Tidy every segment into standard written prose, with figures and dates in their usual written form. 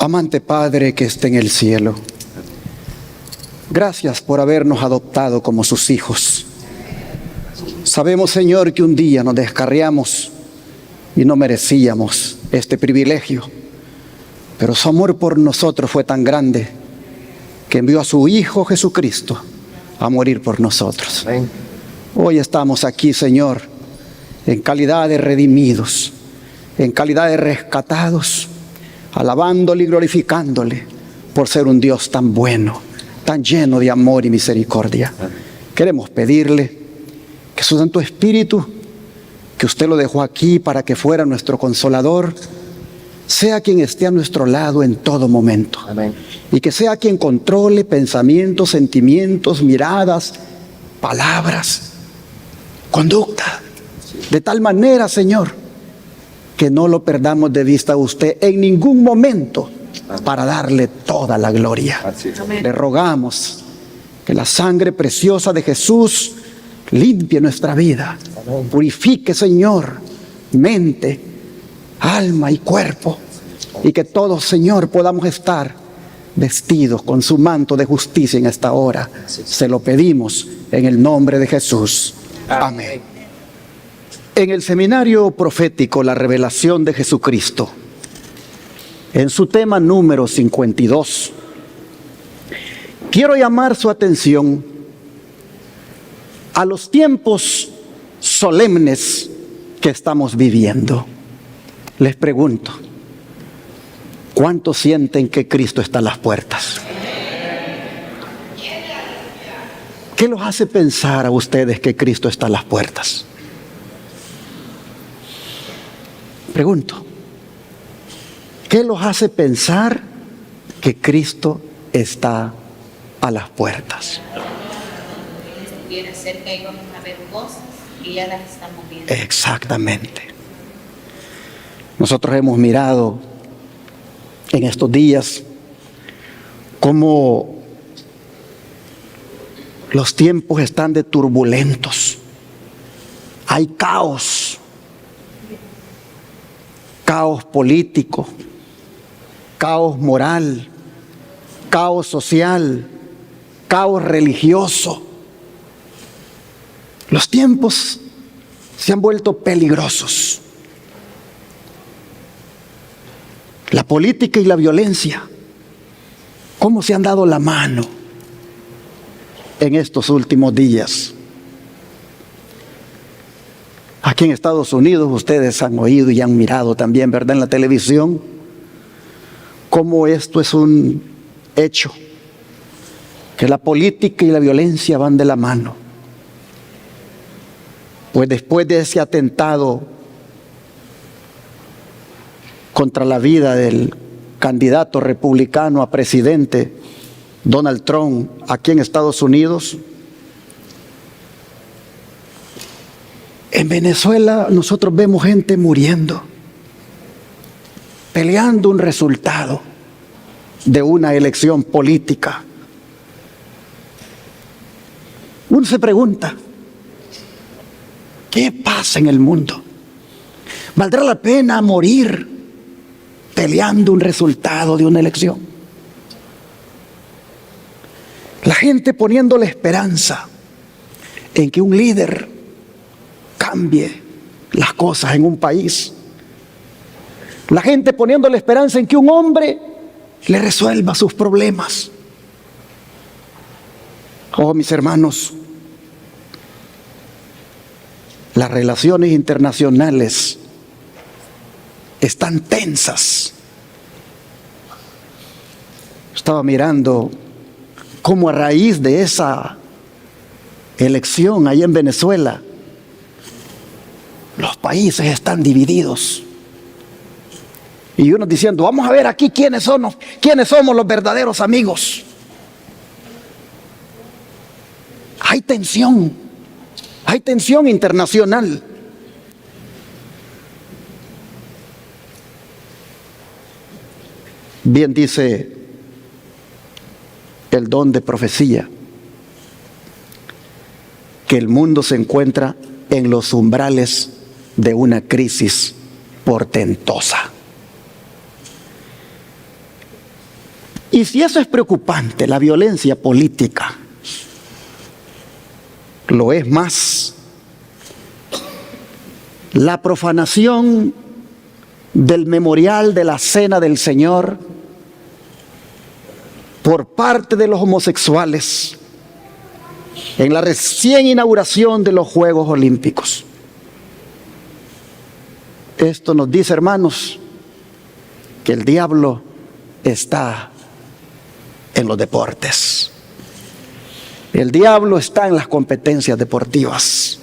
Amante Padre que está en el cielo, gracias por habernos adoptado como sus hijos. Sabemos, Señor, que un día nos descarriamos y no merecíamos este privilegio, pero su amor por nosotros fue tan grande que envió a su Hijo Jesucristo a morir por nosotros. Amén. Hoy estamos aquí, Señor, en calidad de redimidos, en calidad de rescatados, alabándole y glorificándole por ser un Dios tan bueno, tan lleno de amor y misericordia. Queremos pedirle que su Santo Espíritu, que usted lo dejó aquí para que fuera nuestro consolador, sea quien esté a nuestro lado en todo momento. Amén. Y que sea quien controle pensamientos, sentimientos, miradas, palabras, conducta, de tal manera, Señor, que no lo perdamos de vista a usted en ningún momento para darle toda la gloria. Amén. Le rogamos que la sangre preciosa de Jesús limpie nuestra vida. Amén. Purifique, Señor, mente, alma y cuerpo. Y que todos, Señor, podamos estar vestidos con su manto de justicia en esta hora. Se lo pedimos en el nombre de Jesús. Amén. En el seminario profético La Revelación de Jesucristo, en su tema número 52, quiero llamar su atención a los tiempos solemnes que estamos viviendo. Les pregunto, ¿cuántos sienten que Cristo está a las puertas? ¿Qué los hace pensar a ustedes que Cristo está a las puertas? Pregunto, ¿qué los hace pensar que Cristo está a las puertas? Viene cerca y vamos a ver cosas y ya las estamos viendo. Exactamente. Nosotros hemos mirado en estos días cómo los tiempos están de turbulentos. Hay caos. Caos político, caos moral, caos social, caos religioso. Los tiempos se han vuelto peligrosos. La política y la violencia, ¿cómo se han dado la mano en estos últimos días? Aquí en Estados Unidos ustedes han oído y han mirado también, ¿verdad?, en la televisión, cómo esto es un hecho, que la política y la violencia van de la mano. Pues después de ese atentado contra la vida del candidato republicano a presidente, Donald Trump, aquí en Estados Unidos, en Venezuela nosotros vemos gente muriendo, peleando un resultado de una elección política. Uno se pregunta, ¿qué pasa en el mundo? ¿Valdrá la pena morir peleando un resultado de una elección? La gente poniendo la esperanza en que un líder cambie las cosas en un país. La gente poniendo la esperanza en que un hombre le resuelva sus problemas. Oh, mis hermanos, las relaciones internacionales están tensas. Estaba mirando cómo a raíz de esa elección ahí en Venezuela, los países están divididos. Y unos diciendo, vamos a ver aquí quiénes somos los verdaderos amigos. Hay tensión internacional. Bien dice el don de profecía, que el mundo se encuentra en los umbrales de una crisis portentosa. Y si eso es preocupante, la violencia política lo es más. La profanación del memorial de la Cena del Señor por parte de los homosexuales en la recién inauguración de los Juegos Olímpicos. Esto nos dice, hermanos, que el diablo está en los deportes. El diablo está en las competencias deportivas.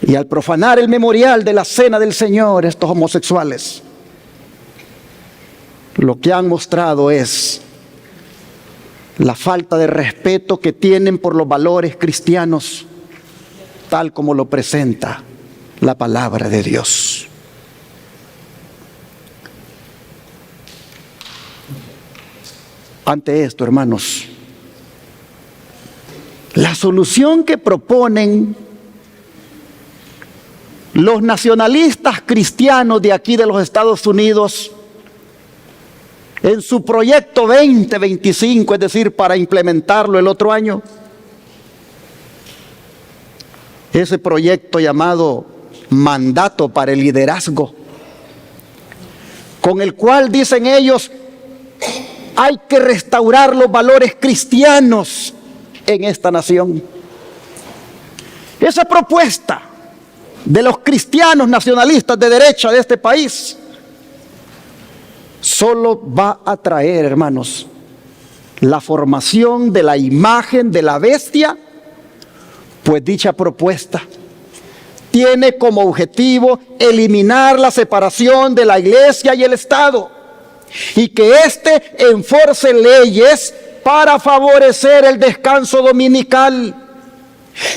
Y al profanar el memorial de la Cena del Señor, estos homosexuales, lo que han mostrado es la falta de respeto que tienen por los valores cristianos, tal como lo presenta la palabra de Dios. Ante esto, hermanos, la solución que proponen los nacionalistas cristianos de aquí de los Estados Unidos en su proyecto 2025, es decir, para implementarlo el otro año, ese proyecto llamado Mandato para el Liderazgo, con el cual dicen ellos hay que restaurar los valores cristianos en esta nación. Esa propuesta de los cristianos nacionalistas de derecha de este país solo va a traer, hermanos, la formación de la imagen de la bestia, pues dicha propuesta tiene como objetivo eliminar la separación de la iglesia y el Estado, y que éste enforce leyes para favorecer el descanso dominical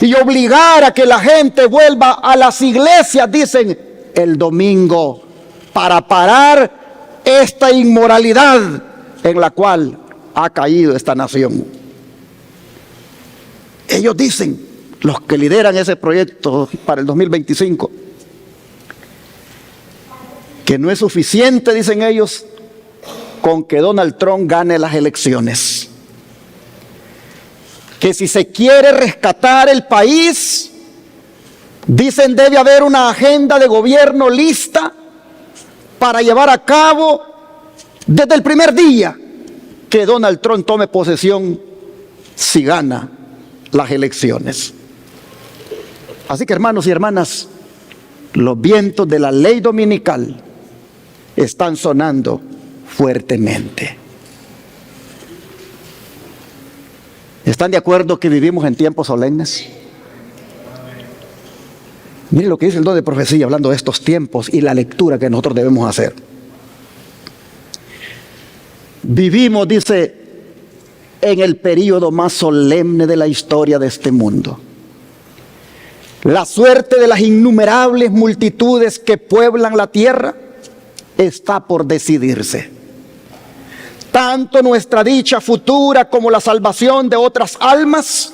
y obligar a que la gente vuelva a las iglesias, dicen, el domingo, para parar esta inmoralidad en la cual ha caído esta nación. Ellos dicen, los que lideran ese proyecto para el 2025, que no es suficiente, dicen ellos, con que Donald Trump gane las elecciones. Que si se quiere rescatar el país, dicen, debe haber una agenda de gobierno lista para llevar a cabo desde el primer día que Donald Trump tome posesión si gana las elecciones. Así que, hermanos y hermanas, los vientos de la ley dominical están sonando fuertemente. ¿Están de acuerdo que vivimos en tiempos solemnes? Miren lo que dice el don de profecía hablando de estos tiempos y la lectura que nosotros debemos hacer. Vivimos, dice, en el período más solemne de la historia de este mundo. La suerte de las innumerables multitudes que pueblan la tierra está por decidirse. Tanto nuestra dicha futura como la salvación de otras almas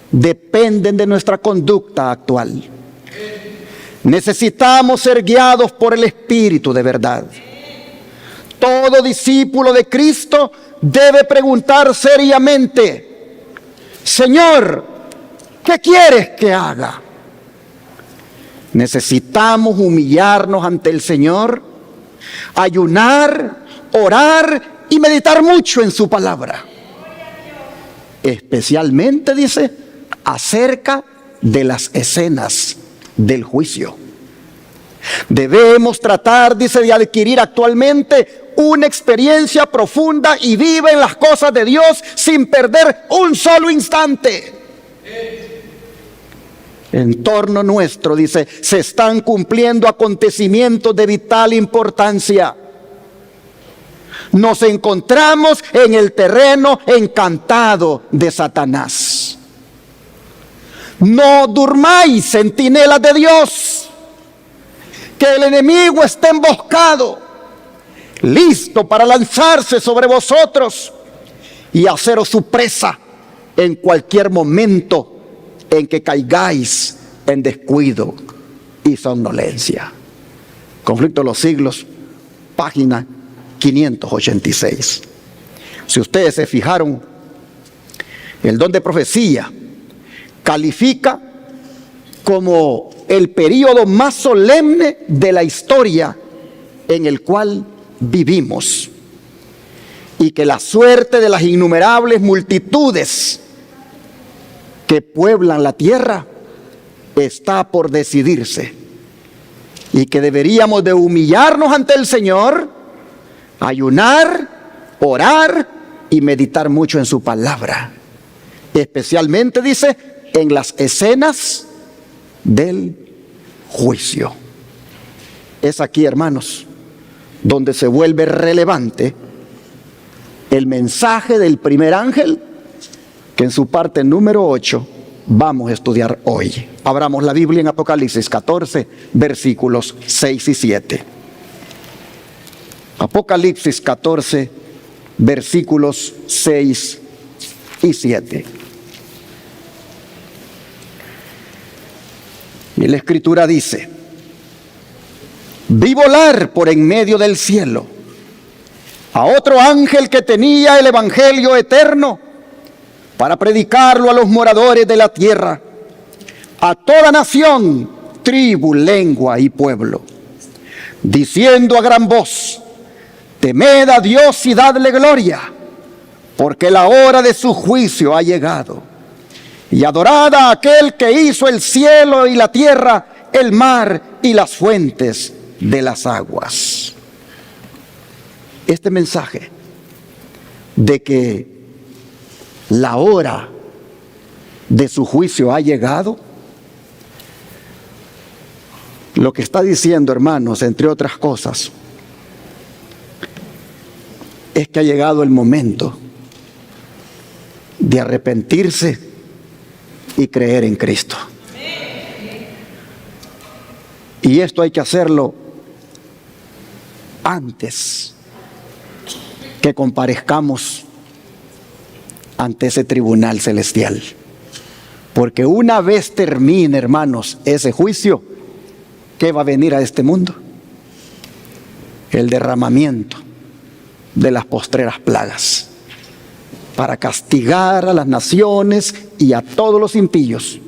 dependen de nuestra conducta actual. Necesitamos ser guiados por el Espíritu de verdad. Todo discípulo de Cristo debe preguntar seriamente: Señor, ¿qué quieres que haga? Necesitamos humillarnos ante el Señor, ayunar, orar y meditar mucho en su palabra. Especialmente, dice, acerca de las escenas del juicio. Debemos tratar, dice, de adquirir actualmente una experiencia profunda y viva en las cosas de Dios sin perder un solo instante. En torno nuestro, dice, se están cumpliendo acontecimientos de vital importancia. Nos encontramos en el terreno encantado de Satanás. No durmáis, centinelas de Dios, que el enemigo está emboscado, listo para lanzarse sobre vosotros y haceros su presa en cualquier momento en que caigáis en descuido y somnolencia. Conflicto de los siglos, página 586. Si ustedes se fijaron, el don de profecía califica como el período más solemne de la historia en el cual vivimos, y que la suerte de las innumerables multitudes que pueblan la tierra está por decidirse, y que deberíamos de humillarnos ante el Señor, ayunar, orar y meditar mucho en su palabra, especialmente, dice, en las escenas del juicio. Es aquí, hermanos, donde se vuelve relevante el mensaje del primer ángel, que en su parte número 8 vamos a estudiar hoy. Abramos la Biblia en Apocalipsis 14, versículos 6 y 7. Apocalipsis 14, versículos 6 y 7. Y la Escritura dice: vi volar por en medio del cielo a otro ángel que tenía el evangelio eterno para predicarlo a los moradores de la tierra, a toda nación, tribu, lengua y pueblo, diciendo a gran voz: temed a Dios y dadle gloria, porque la hora de su juicio ha llegado, y adorad a aquel que hizo el cielo y la tierra, el mar y las fuentes de las aguas. Este mensaje de que la hora de su juicio ha llegado, lo que está diciendo, hermanos, entre otras cosas, es que ha llegado el momento de arrepentirse y creer en Cristo. Y esto hay que hacerlo antes que comparezcamos ante ese tribunal celestial. Porque una vez termine, hermanos, ese juicio, ¿qué va a venir a este mundo? El derramamiento de las postreras plagas, para castigar a las naciones y a todos los impíos,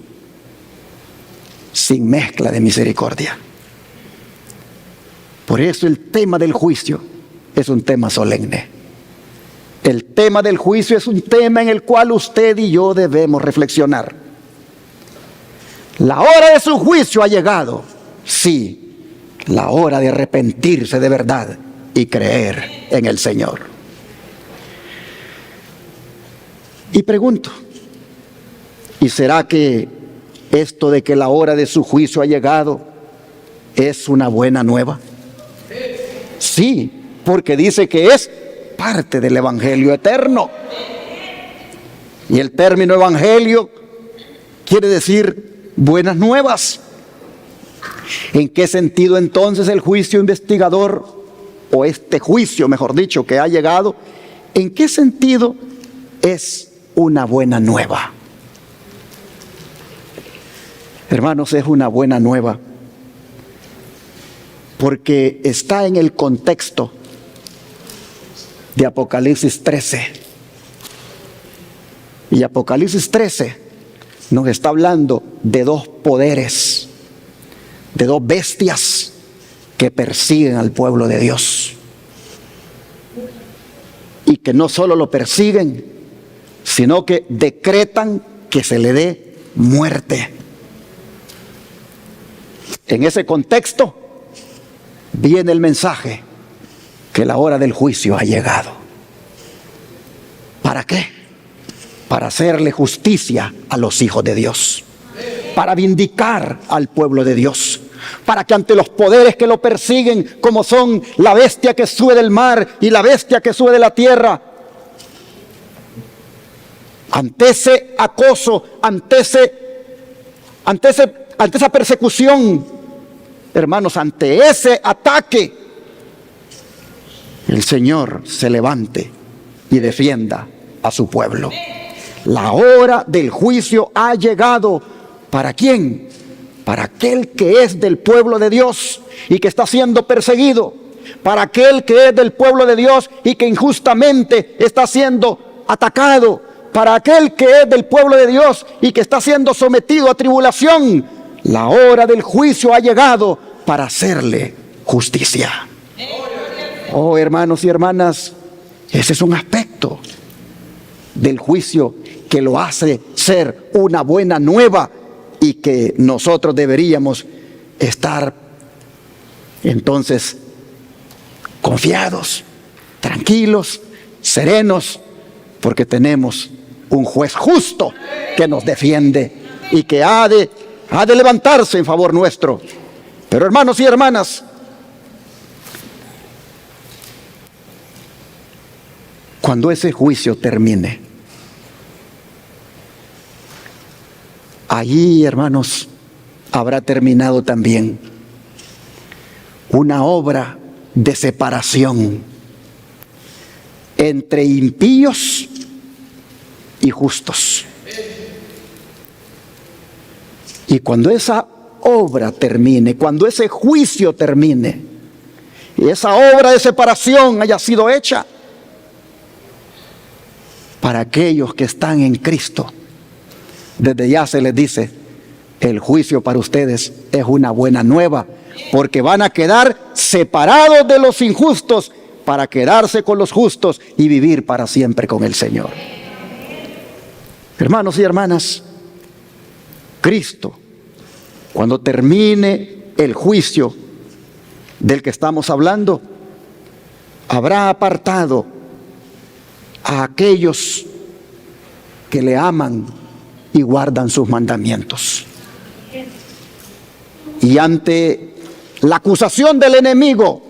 sin mezcla de misericordia. Por eso el tema del juicio es un tema solemne. El tema del juicio es un tema en el cual usted y yo debemos reflexionar. La hora de su juicio ha llegado. Sí, la hora de arrepentirse de verdad y creer en el Señor. Y pregunto, ¿y será que esto de que la hora de su juicio ha llegado es una buena nueva? Sí, porque dice que es parte del evangelio eterno. Y el término evangelio quiere decir buenas nuevas. ¿En qué sentido entonces el juicio investigador, o este juicio, mejor dicho, que ha llegado, en qué sentido es una buena nueva? Hermanos, es una buena nueva porque está en el contexto de Apocalipsis 13. Y Apocalipsis 13 nos está hablando de dos poderes, de dos bestias que persiguen al pueblo de Dios. Y que no solo lo persiguen, sino que decretan que se le dé muerte. En ese contexto viene el mensaje que la hora del juicio ha llegado. ¿Para qué? Para hacerle justicia a los hijos de Dios, para vindicar al pueblo de Dios, para que ante los poderes que lo persiguen, como son la bestia que sube del mar y la bestia que sube de la tierra, ante ese acoso, ante esa persecución, hermanos, ante ese ataque, el Señor se levante y defienda a su pueblo. La hora del juicio ha llegado. ¿Para quién? Para aquel que es del pueblo de Dios y que está siendo perseguido, para aquel que es del pueblo de Dios y que injustamente está siendo atacado, para aquel que es del pueblo de Dios y que está siendo sometido a tribulación. La hora del juicio ha llegado para hacerle justicia. Oh, hermanos y hermanas, ese es un aspecto del juicio que lo hace ser una buena nueva y que nosotros deberíamos estar entonces confiados, tranquilos, serenos, porque tenemos un juez justo que nos defiende y que ha de levantarse en favor nuestro. Pero hermanos y hermanas, cuando ese juicio termine, allí, hermanos, habrá terminado también una obra de separación entre impíos y justos. Y cuando esa obra termine, cuando ese juicio termine, y esa obra de separación haya sido hecha, para aquellos que están en Cristo, desde ya se les dice, el juicio para ustedes es una buena nueva, porque van a quedar separados de los injustos para quedarse con los justos y vivir para siempre con el Señor. Hermanos y hermanas, Cristo, cuando termine el juicio del que estamos hablando, habrá apartado a aquellos que le aman y guardan sus mandamientos. Y ante la acusación del enemigo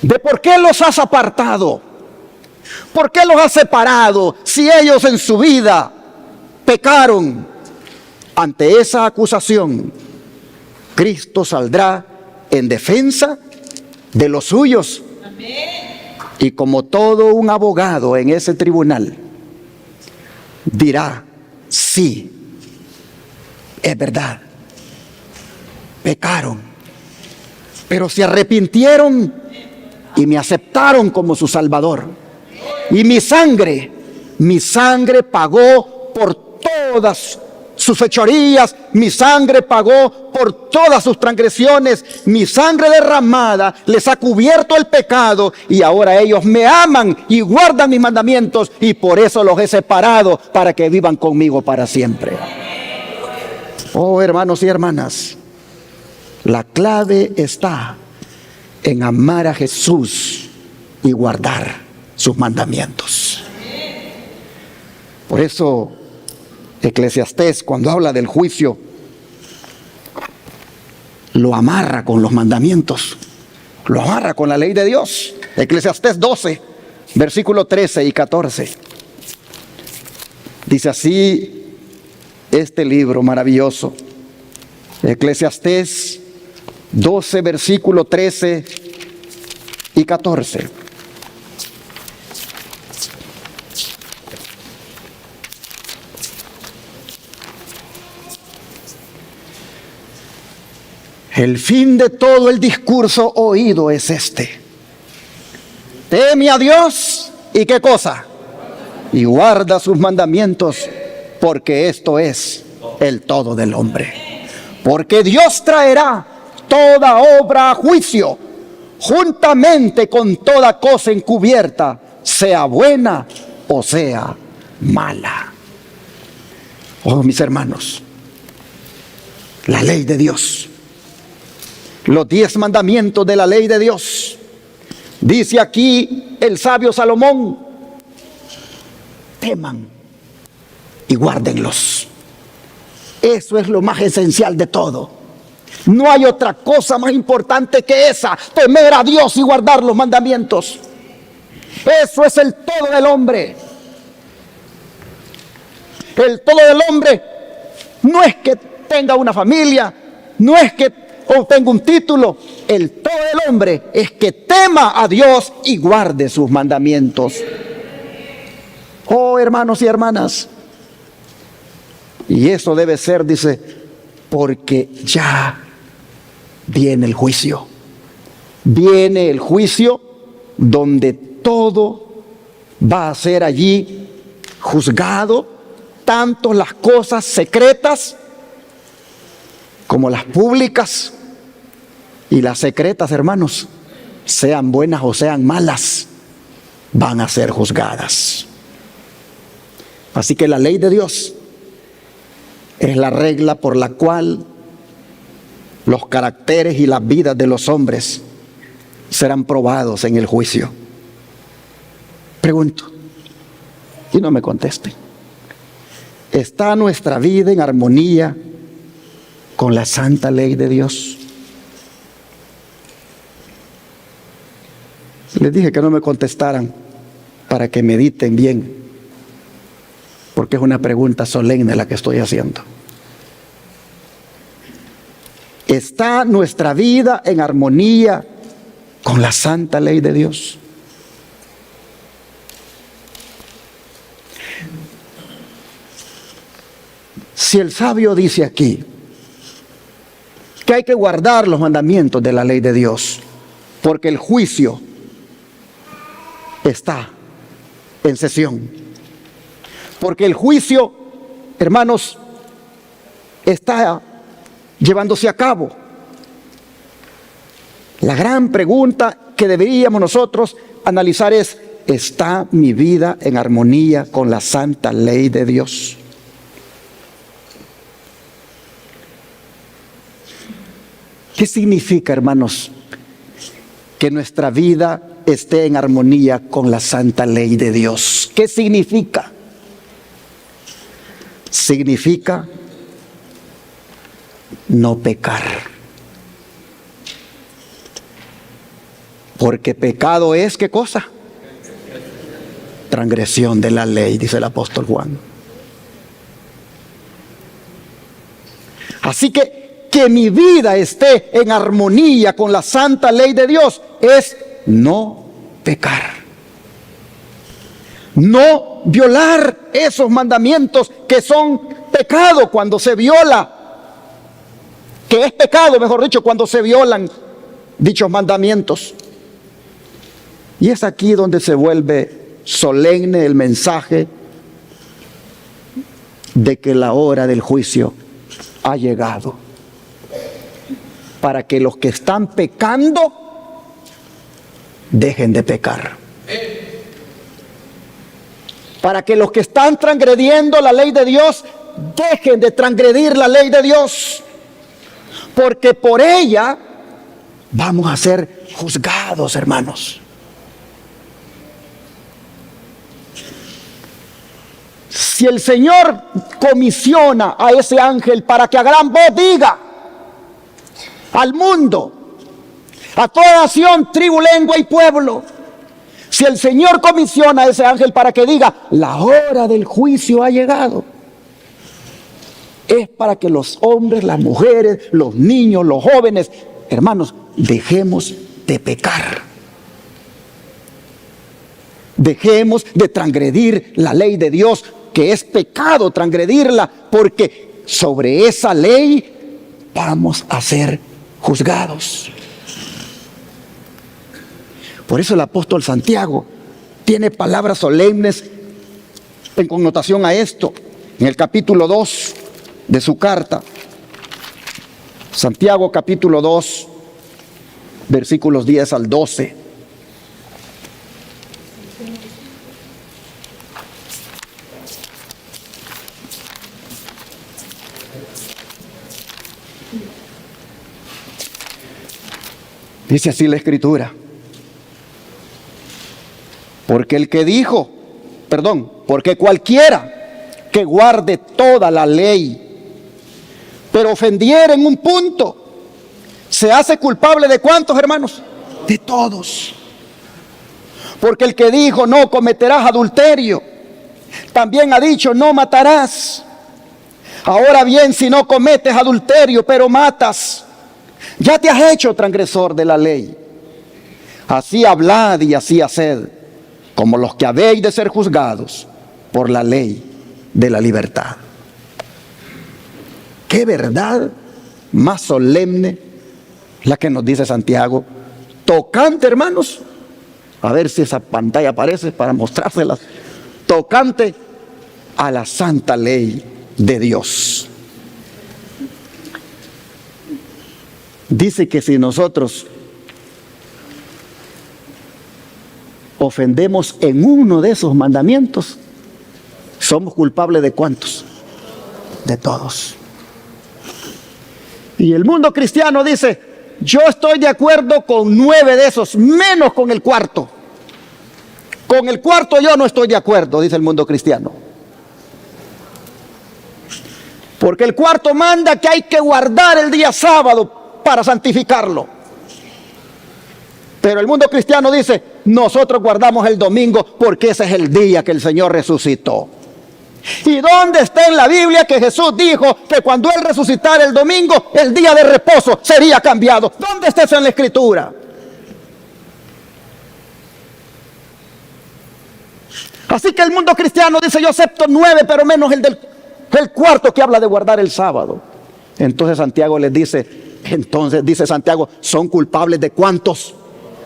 de por qué los has apartado, por qué los has separado, si ellos en su vida pecaron, ante esa acusación, Cristo saldrá en defensa de los suyos. Y como todo un abogado en ese tribunal, dirá, sí, es verdad, pecaron, pero se arrepintieron y me aceptaron como su Salvador. Y mi sangre pagó por todas sus fechorías, mi sangre pagó por todas sus transgresiones, mi sangre derramada les ha cubierto el pecado y ahora ellos me aman y guardan mis mandamientos y por eso los he separado para que vivan conmigo para siempre. Oh, hermanos y hermanas, la clave está en amar a Jesús y guardar sus mandamientos. Por eso Eclesiastés, cuando habla del juicio, lo amarra con los mandamientos, lo amarra con la ley de Dios. Eclesiastés 12, versículo 13 y 14. Dice así este libro maravilloso. Eclesiastés 12, versículo 13 y 14. El fin de todo el discurso oído es este: teme a Dios y ¿qué cosa? Y guarda sus mandamientos, porque esto es el todo del hombre. Porque Dios traerá toda obra a juicio, juntamente con toda cosa encubierta, sea buena o sea mala. Oh, mis hermanos, la ley de Dios, los 10 mandamientos de la ley de Dios. Dice aquí el sabio Salomón: teman y guárdenlos. Eso es lo más esencial de todo. No hay otra cosa más importante que esa: temer a Dios y guardar los mandamientos. Eso es el todo del hombre. El todo del hombre no es que tenga una familia, no es que obtenga un título. El todo del hombre es que tema a Dios y guarde sus mandamientos. Oh, hermanos y hermanas, y eso debe ser, dice, porque ya viene el juicio. viene el juicio donde todo va a ser allí juzgado, tanto las cosas secretas como las públicas. Y las secretas, hermanos, sean buenas o sean malas, van a ser juzgadas. Así que la ley de Dios es la regla por la cual los caracteres y las vidas de los hombres serán probados en el juicio. Pregunto, y no me conteste. ¿Está nuestra vida en armonía con la santa ley de Dios? Les dije que no me contestaran para que mediten bien, porque es una pregunta solemne la que estoy haciendo. ¿Está nuestra vida en armonía con la santa ley de Dios? Si el sabio dice aquí que hay que guardar los mandamientos de la ley de Dios, porque el juicio está en sesión, porque el juicio, hermanos, está llevándose a cabo. La gran pregunta que deberíamos nosotros analizar es: ¿está mi vida en armonía con la santa ley de Dios? ¿Qué significa, hermanos, que nuestra vida esté en armonía con la santa ley de Dios? ¿Qué significa? Significa no pecar. Porque pecado es, ¿qué cosa? Transgresión de la ley, dice el apóstol Juan. Así que mi vida esté en armonía con la santa ley de Dios es no pecar. No violar esos mandamientos que son pecado cuando se viola. Que es pecado, mejor dicho, cuando se violan dichos mandamientos. Y es aquí donde se vuelve solemne el mensaje de que la hora del juicio ha llegado, para que los que están pecando dejen de pecar, para que los que están transgrediendo la ley de Dios dejen de transgredir la ley de Dios, porque por ella vamos a ser juzgados, hermanos. Si el Señor comisiona a ese ángel para que a gran voz diga al mundo, a toda nación, tribu, lengua y pueblo, si el Señor comisiona a ese ángel para que diga: la hora del juicio ha llegado, es para que los hombres, las mujeres, los niños, los jóvenes, hermanos, dejemos de pecar. Dejemos de transgredir la ley de Dios, que es pecado transgredirla, porque sobre esa ley vamos a ser juzgados. Por eso el apóstol Santiago tiene palabras solemnes en connotación a esto. En el capítulo 2 de su carta, Santiago capítulo 2, versículos 10 al 12. Dice así la Escritura: porque cualquiera que guarde toda la ley, pero ofendiera en un punto, se hace culpable ¿de cuántos, hermanos? De todos. Porque el que dijo: no cometerás adulterio, también ha dicho: no matarás. Ahora bien, si no cometes adulterio, pero matas, ya te has hecho transgresor de la ley. Así hablad y así haced, como los que habéis de ser juzgados por la ley de la libertad. Qué verdad más solemne la que nos dice Santiago: tocante, hermanos, a ver si esa pantalla aparece para mostrárselas, tocante a la santa ley de Dios. Dice que si nosotros ofendemos en uno de esos mandamientos, somos culpables ¿de cuántos? De todos. Y el mundo cristiano dice, yo estoy de acuerdo con 9 de esos, menos con el cuarto. Con el cuarto yo no estoy de acuerdo, dice el mundo cristiano. Porque el cuarto manda que hay que guardar el día sábado para santificarlo. Pero el mundo cristiano dice, nosotros guardamos el domingo porque ese es el día que el Señor resucitó. ¿Y dónde está en la Biblia que Jesús dijo que cuando Él resucitara el domingo, el día de reposo sería cambiado? ¿Dónde está eso en la Escritura? Así que el mundo cristiano dice, yo acepto 9, pero menos el cuarto que habla de guardar el sábado. Entonces Santiago les dice, dice Santiago, ¿son culpables de cuántos?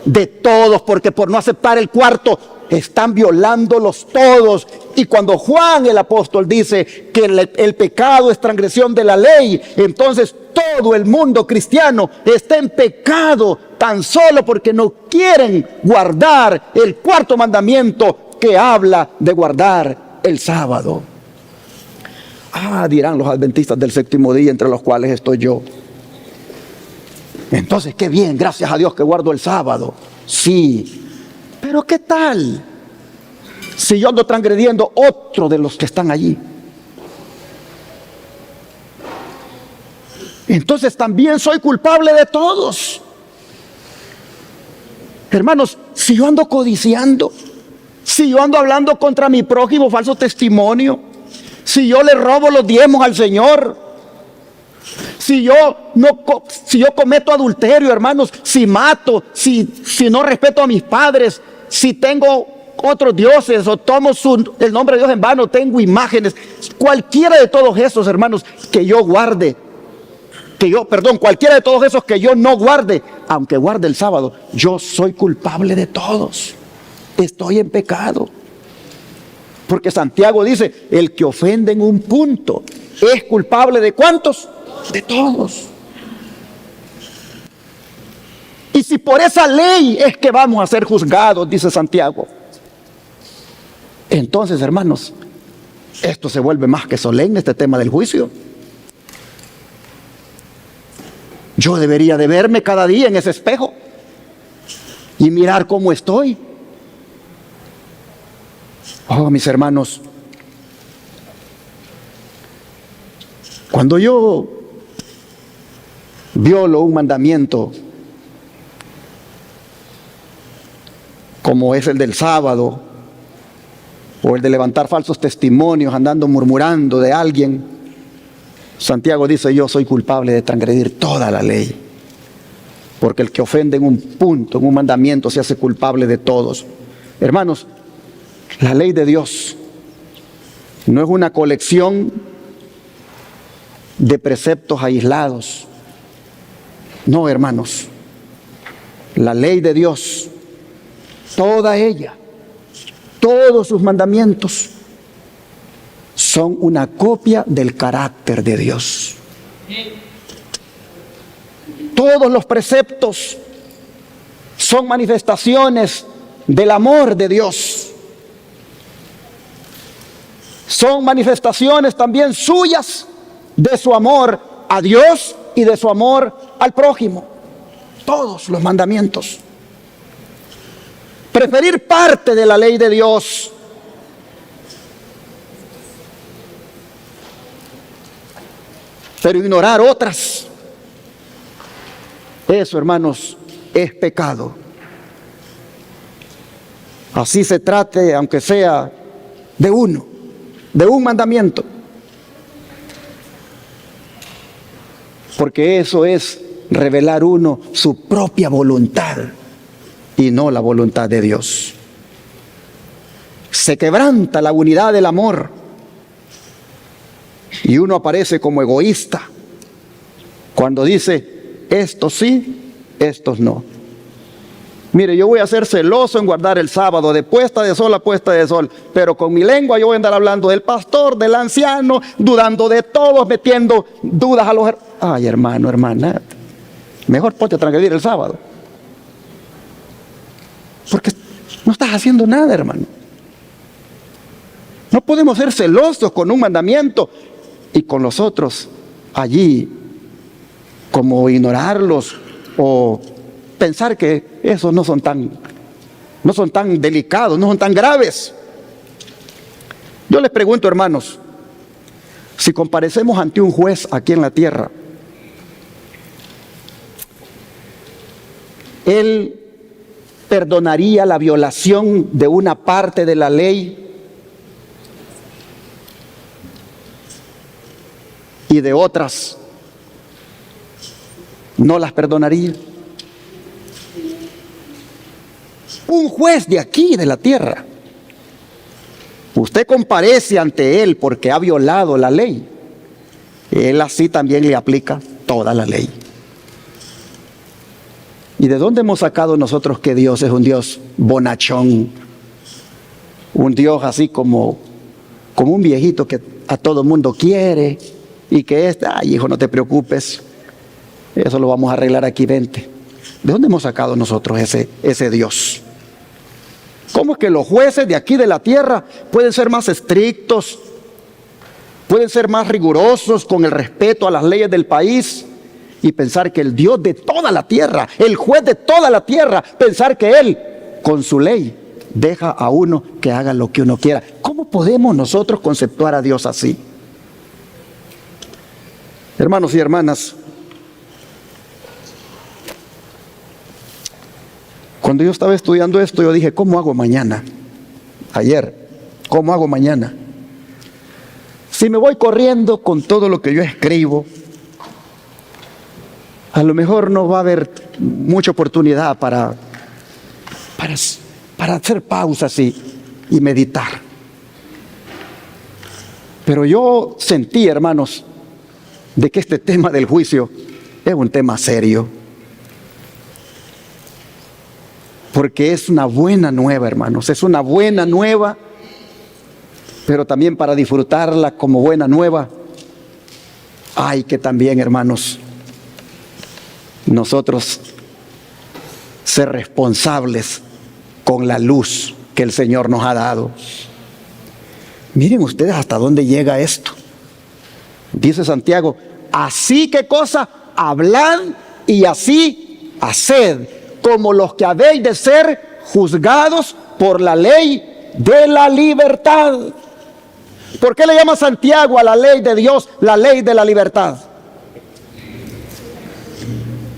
De todos, porque por no aceptar el cuarto están violándolos todos. Y cuando Juan el apóstol dice que el pecado es transgresión de la ley, entonces todo el mundo cristiano está en pecado tan solo porque no quieren guardar el cuarto mandamiento que habla de guardar el sábado. Dirán los adventistas del séptimo día, entre los cuales estoy yo. Entonces, qué bien, gracias a Dios que guardo el sábado. Sí, pero ¿qué tal si yo ando transgrediendo otro de los que están allí? Entonces también soy culpable de todos. Hermanos, si yo ando codiciando, si yo ando hablando contra mi prójimo, falso testimonio, si yo le robo los diezmos al Señor, si yo cometo adulterio, hermanos, si mato, si no respeto a mis padres, si tengo otros dioses o tomo el nombre de Dios en vano, tengo imágenes, cualquiera de todos esos, hermanos, que yo guarde, cualquiera de todos esos que yo no guarde, aunque guarde el sábado, yo soy culpable de todos. Estoy en pecado. Porque Santiago dice, el que ofende en un punto es culpable de ¿cuántos? De todos. Y si por esa ley es que vamos a ser juzgados, dice Santiago, entonces, hermanos, esto se vuelve más que solemne, este tema del juicio. Yo debería de verme cada día en ese espejo y mirar cómo estoy. Oh, mis hermanos, cuando yo violo un mandamiento como es el del sábado o el de levantar falsos testimonios andando murmurando de alguien, Santiago dice, yo soy culpable de transgredir toda la ley, porque el que ofende en un punto, en un mandamiento, se hace culpable de todos. Hermanos, la ley de Dios no es una colección de preceptos aislados. No, hermanos. La ley de Dios, toda ella, todos sus mandamientos, son una copia del carácter de Dios. Todos los preceptos son manifestaciones del amor de Dios. Son manifestaciones también suyas de su amor a Dios y de su amor al prójimo. Todos los mandamientos. Preferir parte de la ley de Dios pero ignorar otras, eso, hermanos, es pecado. Así se trate, aunque sea de un mandamiento, porque eso es revelar uno su propia voluntad y no la voluntad de Dios. Se quebranta la unidad del amor y uno aparece como egoísta cuando dice estos sí, estos no. Mire, yo voy a ser celoso en guardar el sábado, de puesta de sol a puesta de sol, pero con mi lengua yo voy a andar hablando del pastor, del anciano, dudando de todos, metiendo dudas a los... Ay, hermano, hermana, mejor ponte a transgredir el sábado. Porque no estás haciendo nada, hermano. No podemos ser celosos con un mandamiento y con los otros allí, como ignorarlos o pensar que esos no son tan delicados, no son tan graves. Yo les pregunto, hermanos, si comparecemos ante un juez aquí en la tierra, ¿él perdonaría la violación de una parte de la ley y de otras no las perdonaría? Un juez de aquí, de la tierra, usted comparece ante él porque ha violado la ley, él así también le aplica toda la ley. ¿Y de dónde hemos sacado nosotros que Dios es un Dios bonachón? Un Dios así como un viejito que a todo mundo quiere y que ay hijo, no te preocupes, eso lo vamos a arreglar aquí, vente. ¿De dónde hemos sacado nosotros ese Dios? ¿Cómo es que los jueces de aquí de la tierra pueden ser más estrictos, pueden ser más rigurosos con el respeto a las leyes del país y pensar que el Dios de toda la tierra, el juez de toda la tierra, pensar que Él con su ley deja a uno que haga lo que uno quiera? ¿Cómo podemos nosotros conceptuar a Dios así? Hermanos y hermanas, cuando yo estaba estudiando esto, yo dije, ¿cómo hago mañana? Ayer, ¿cómo hago mañana? Si me voy corriendo con todo lo que yo escribo, a lo mejor no va a haber mucha oportunidad para hacer pausas y meditar. Pero yo sentí, hermanos, de que este tema del juicio es un tema serio. Porque es una buena nueva, hermanos, es una buena nueva, pero también para disfrutarla como buena nueva, hay que también, hermanos, nosotros ser responsables con la luz que el Señor nos ha dado. Miren ustedes hasta dónde llega esto. Dice Santiago, así que cosa, hablad y así haced, como los que habéis de ser juzgados por la ley de la libertad. ¿Por qué le llama Santiago a la ley de Dios la ley de la libertad?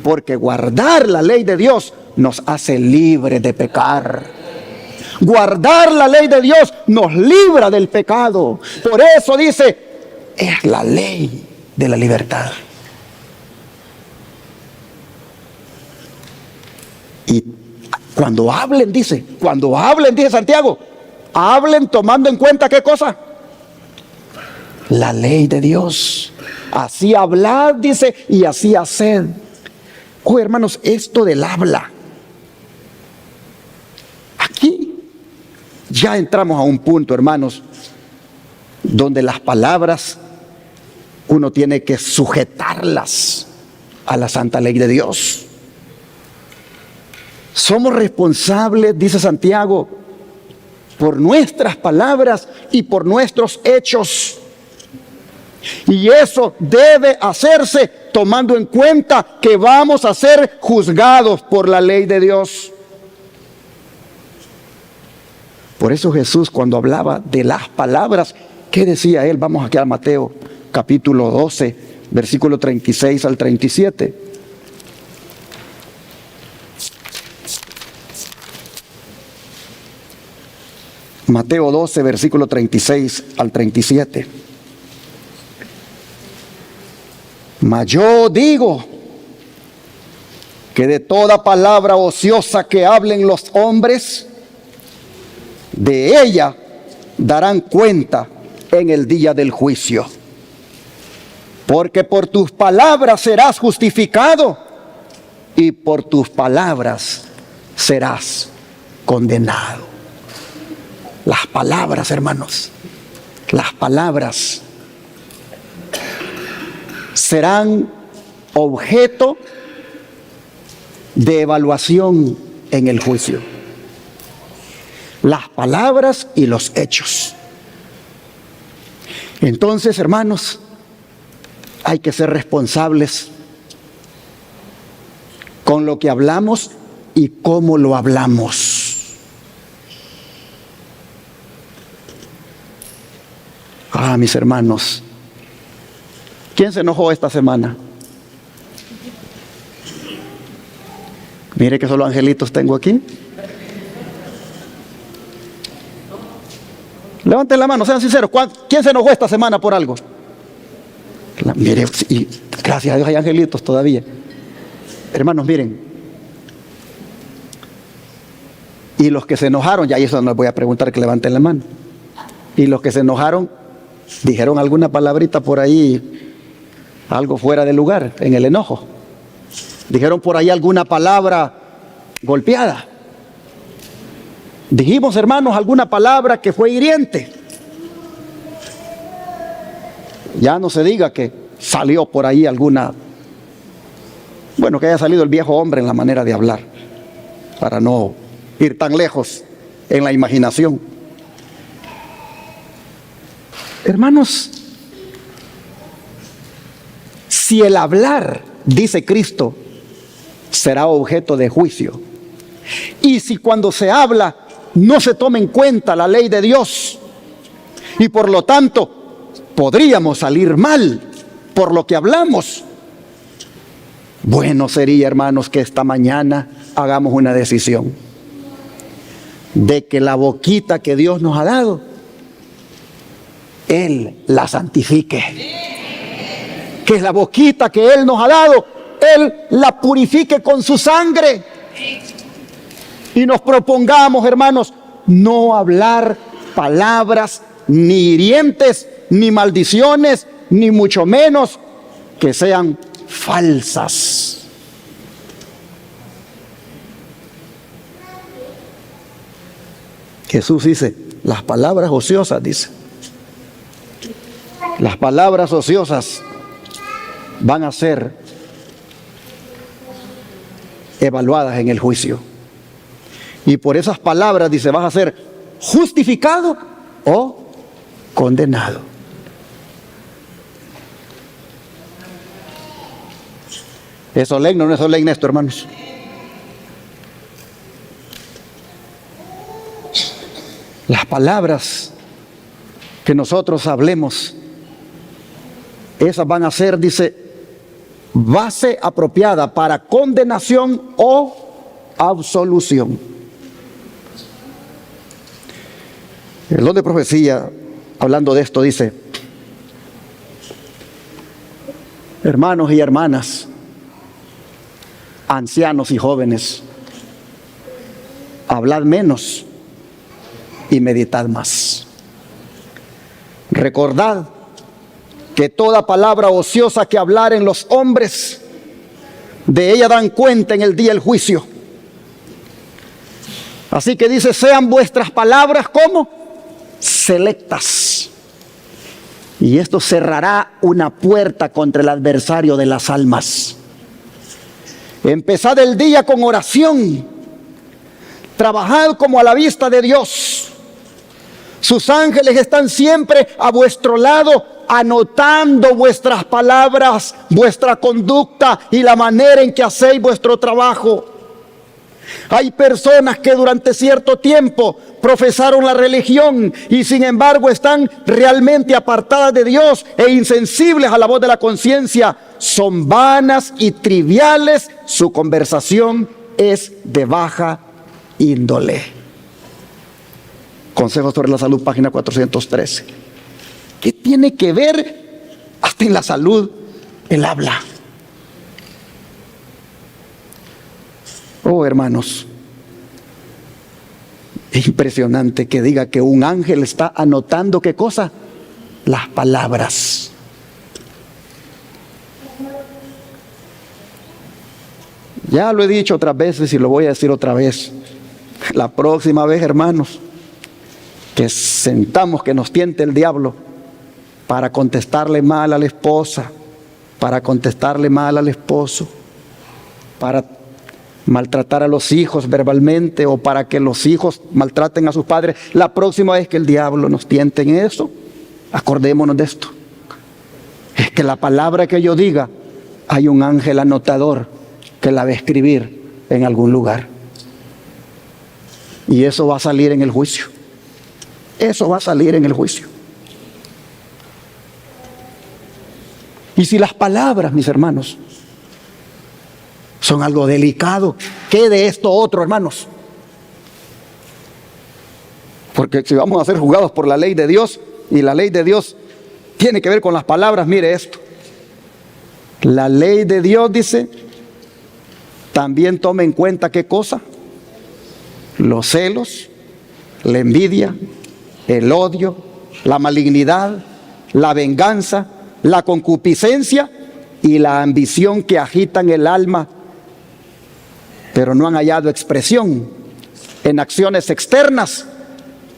Porque guardar la ley de Dios nos hace libres de pecar. Guardar la ley de Dios nos libra del pecado. Por eso dice, es la ley de la libertad. Y cuando hablen, dice Santiago, hablen tomando en cuenta ¿qué cosa? La ley de Dios. Así hablad, dice, y así haced. Oh, hermanos, esto del habla. Aquí ya entramos a un punto, hermanos, donde las palabras uno tiene que sujetarlas a la santa ley de Dios. Somos responsables, dice Santiago, por nuestras palabras y por nuestros hechos. Y eso debe hacerse tomando en cuenta que vamos a ser juzgados por la ley de Dios. Por eso Jesús, cuando hablaba de las palabras, ¿qué decía él? Vamos aquí a Mateo capítulo 12, versículo 36 al 37. Mateo 12, versículo 36 al 37. Mas yo digo que de toda palabra ociosa que hablen los hombres, de ella darán cuenta en el día del juicio. Porque por tus palabras serás justificado y por tus palabras serás condenado. Las palabras, hermanos, las palabras serán objeto de evaluación en el juicio. Las palabras y los hechos. Entonces, hermanos, hay que ser responsables con lo que hablamos y cómo lo hablamos. Mis hermanos, ¿quién se enojó esta semana? Mire que solo angelitos tengo aquí. Levanten la mano, sean sinceros. ¿Quién se enojó esta semana por algo? Mire, y gracias a Dios hay angelitos todavía. Hermanos, miren. Y los que se enojaron, ya eso no les voy a preguntar, que levanten la mano. Y los que se enojaron, dijeron alguna palabrita por ahí, algo fuera de lugar, en el enojo. Dijeron por ahí alguna palabra golpeada. Dijimos, hermanos, alguna palabra que fue hiriente. Ya no se diga que salió por ahí alguna, bueno, que haya salido el viejo hombre en la manera de hablar, para no ir tan lejos en la imaginación. Hermanos, si el hablar, dice Cristo, será objeto de juicio, y si cuando se habla no se toma en cuenta la ley de Dios, y por lo tanto podríamos salir mal por lo que hablamos, bueno sería, hermanos, que esta mañana hagamos una decisión de que la boquita que Dios nos ha dado, Él la santifique. Que la boquita que Él nos ha dado, Él la purifique con su sangre. Y nos propongamos, hermanos, no hablar palabras ni hirientes, ni maldiciones, ni mucho menos que sean falsas. Jesús dice, las palabras ociosas, dice, las palabras ociosas van a ser evaluadas en el juicio. Y por esas palabras, dice, vas a ser justificado o condenado. ¿Es solemne o no es solemne esto, hermanos? Las palabras que nosotros hablemos, esas van a ser, dice, base apropiada para condenación o absolución. El don de profecía, hablando de esto, dice, hermanos y hermanas, ancianos y jóvenes, hablad menos y meditad más. Recordad que toda palabra ociosa que hablaren los hombres, de ella dan cuenta en el día del juicio. Así que dice, sean vuestras palabras como selectas. Y esto cerrará una puerta contra el adversario de las almas. Empezad el día con oración. Trabajad como a la vista de Dios. Sus ángeles están siempre a vuestro lado, anotando vuestras palabras, vuestra conducta y la manera en que hacéis vuestro trabajo. Hay personas que durante cierto tiempo profesaron la religión y sin embargo están realmente apartadas de Dios e insensibles a la voz de la conciencia. Son vanas y triviales, su conversación es de baja índole. Consejos sobre la salud, página 413. ¿Qué tiene que ver hasta en la salud el habla? Oh, hermanos, es impresionante que diga que un ángel está anotando, ¿qué cosa? Las palabras. Ya lo he dicho otras veces y lo voy a decir otra vez. La próxima vez, hermanos, que sentamos que nos tiente el diablo para contestarle mal a la esposa, para contestarle mal al esposo, para maltratar a los hijos verbalmente o para que los hijos maltraten a sus padres, la próxima vez que el diablo nos tiente en eso, acordémonos de esto. Es que la palabra que yo diga, hay un ángel anotador que la va a escribir en algún lugar. Y eso va a salir en el juicio. Eso va a salir en el juicio. Y si las palabras, mis hermanos, son algo delicado, ¿qué de esto otro, hermanos? Porque si vamos a ser juzgados por la ley de Dios, y la ley de Dios tiene que ver con las palabras, mire esto. La ley de Dios dice, también toma en cuenta ¿qué cosa? Los celos, la envidia, el odio, la malignidad, la venganza, la concupiscencia y la ambición que agitan el alma, pero no han hallado expresión en acciones externas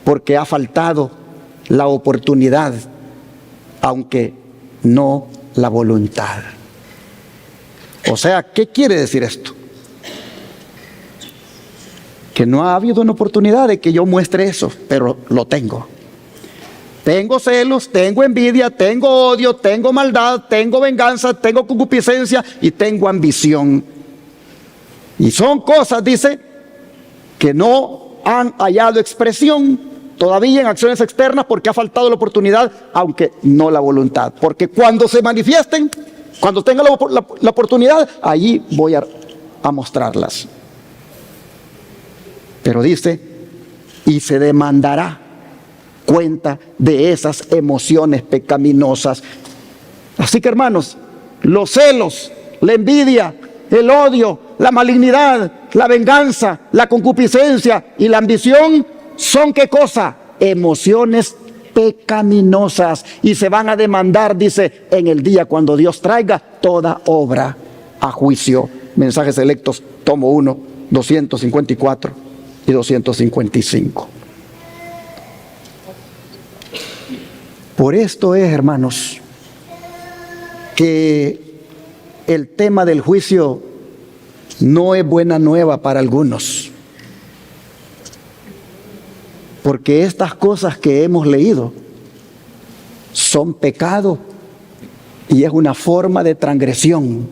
porque ha faltado la oportunidad, aunque no la voluntad. O sea, ¿qué quiere decir esto? Que no ha habido una oportunidad de que yo muestre eso, pero lo tengo. Tengo celos, tengo envidia, tengo odio, tengo maldad, tengo venganza, tengo concupiscencia y tengo ambición. Y son cosas, dice, que no han hallado expresión todavía en acciones externas porque ha faltado la oportunidad, aunque no la voluntad. Porque cuando se manifiesten, cuando tenga la oportunidad, allí voy a mostrarlas. Pero dice, y se demandará cuenta de esas emociones pecaminosas. Así que, hermanos, los celos, la envidia, el odio, la malignidad, la venganza, la concupiscencia y la ambición son ¿qué cosa? Emociones pecaminosas, y se van a demandar, dice, en el día cuando Dios traiga toda obra a juicio. Mensajes Selectos, tomo 1, 254 y 255. Por esto es, hermanos, que el tema del juicio no es buena nueva para algunos. Porque estas cosas que hemos leído son pecado y es una forma de transgresión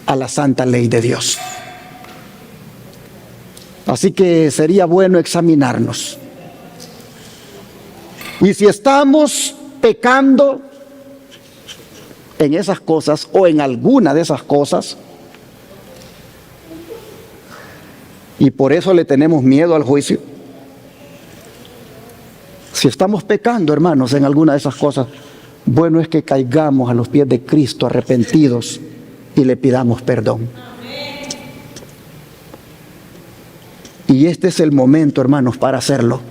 a la santa ley de Dios. Así que sería bueno examinarnos. Y si estamos pecando en esas cosas o en alguna de esas cosas, y por eso le tenemos miedo al juicio, si estamos pecando, hermanos, en alguna de esas cosas, bueno es que caigamos a los pies de Cristo arrepentidos y le pidamos perdón. Y este es el momento, hermanos, para hacerlo.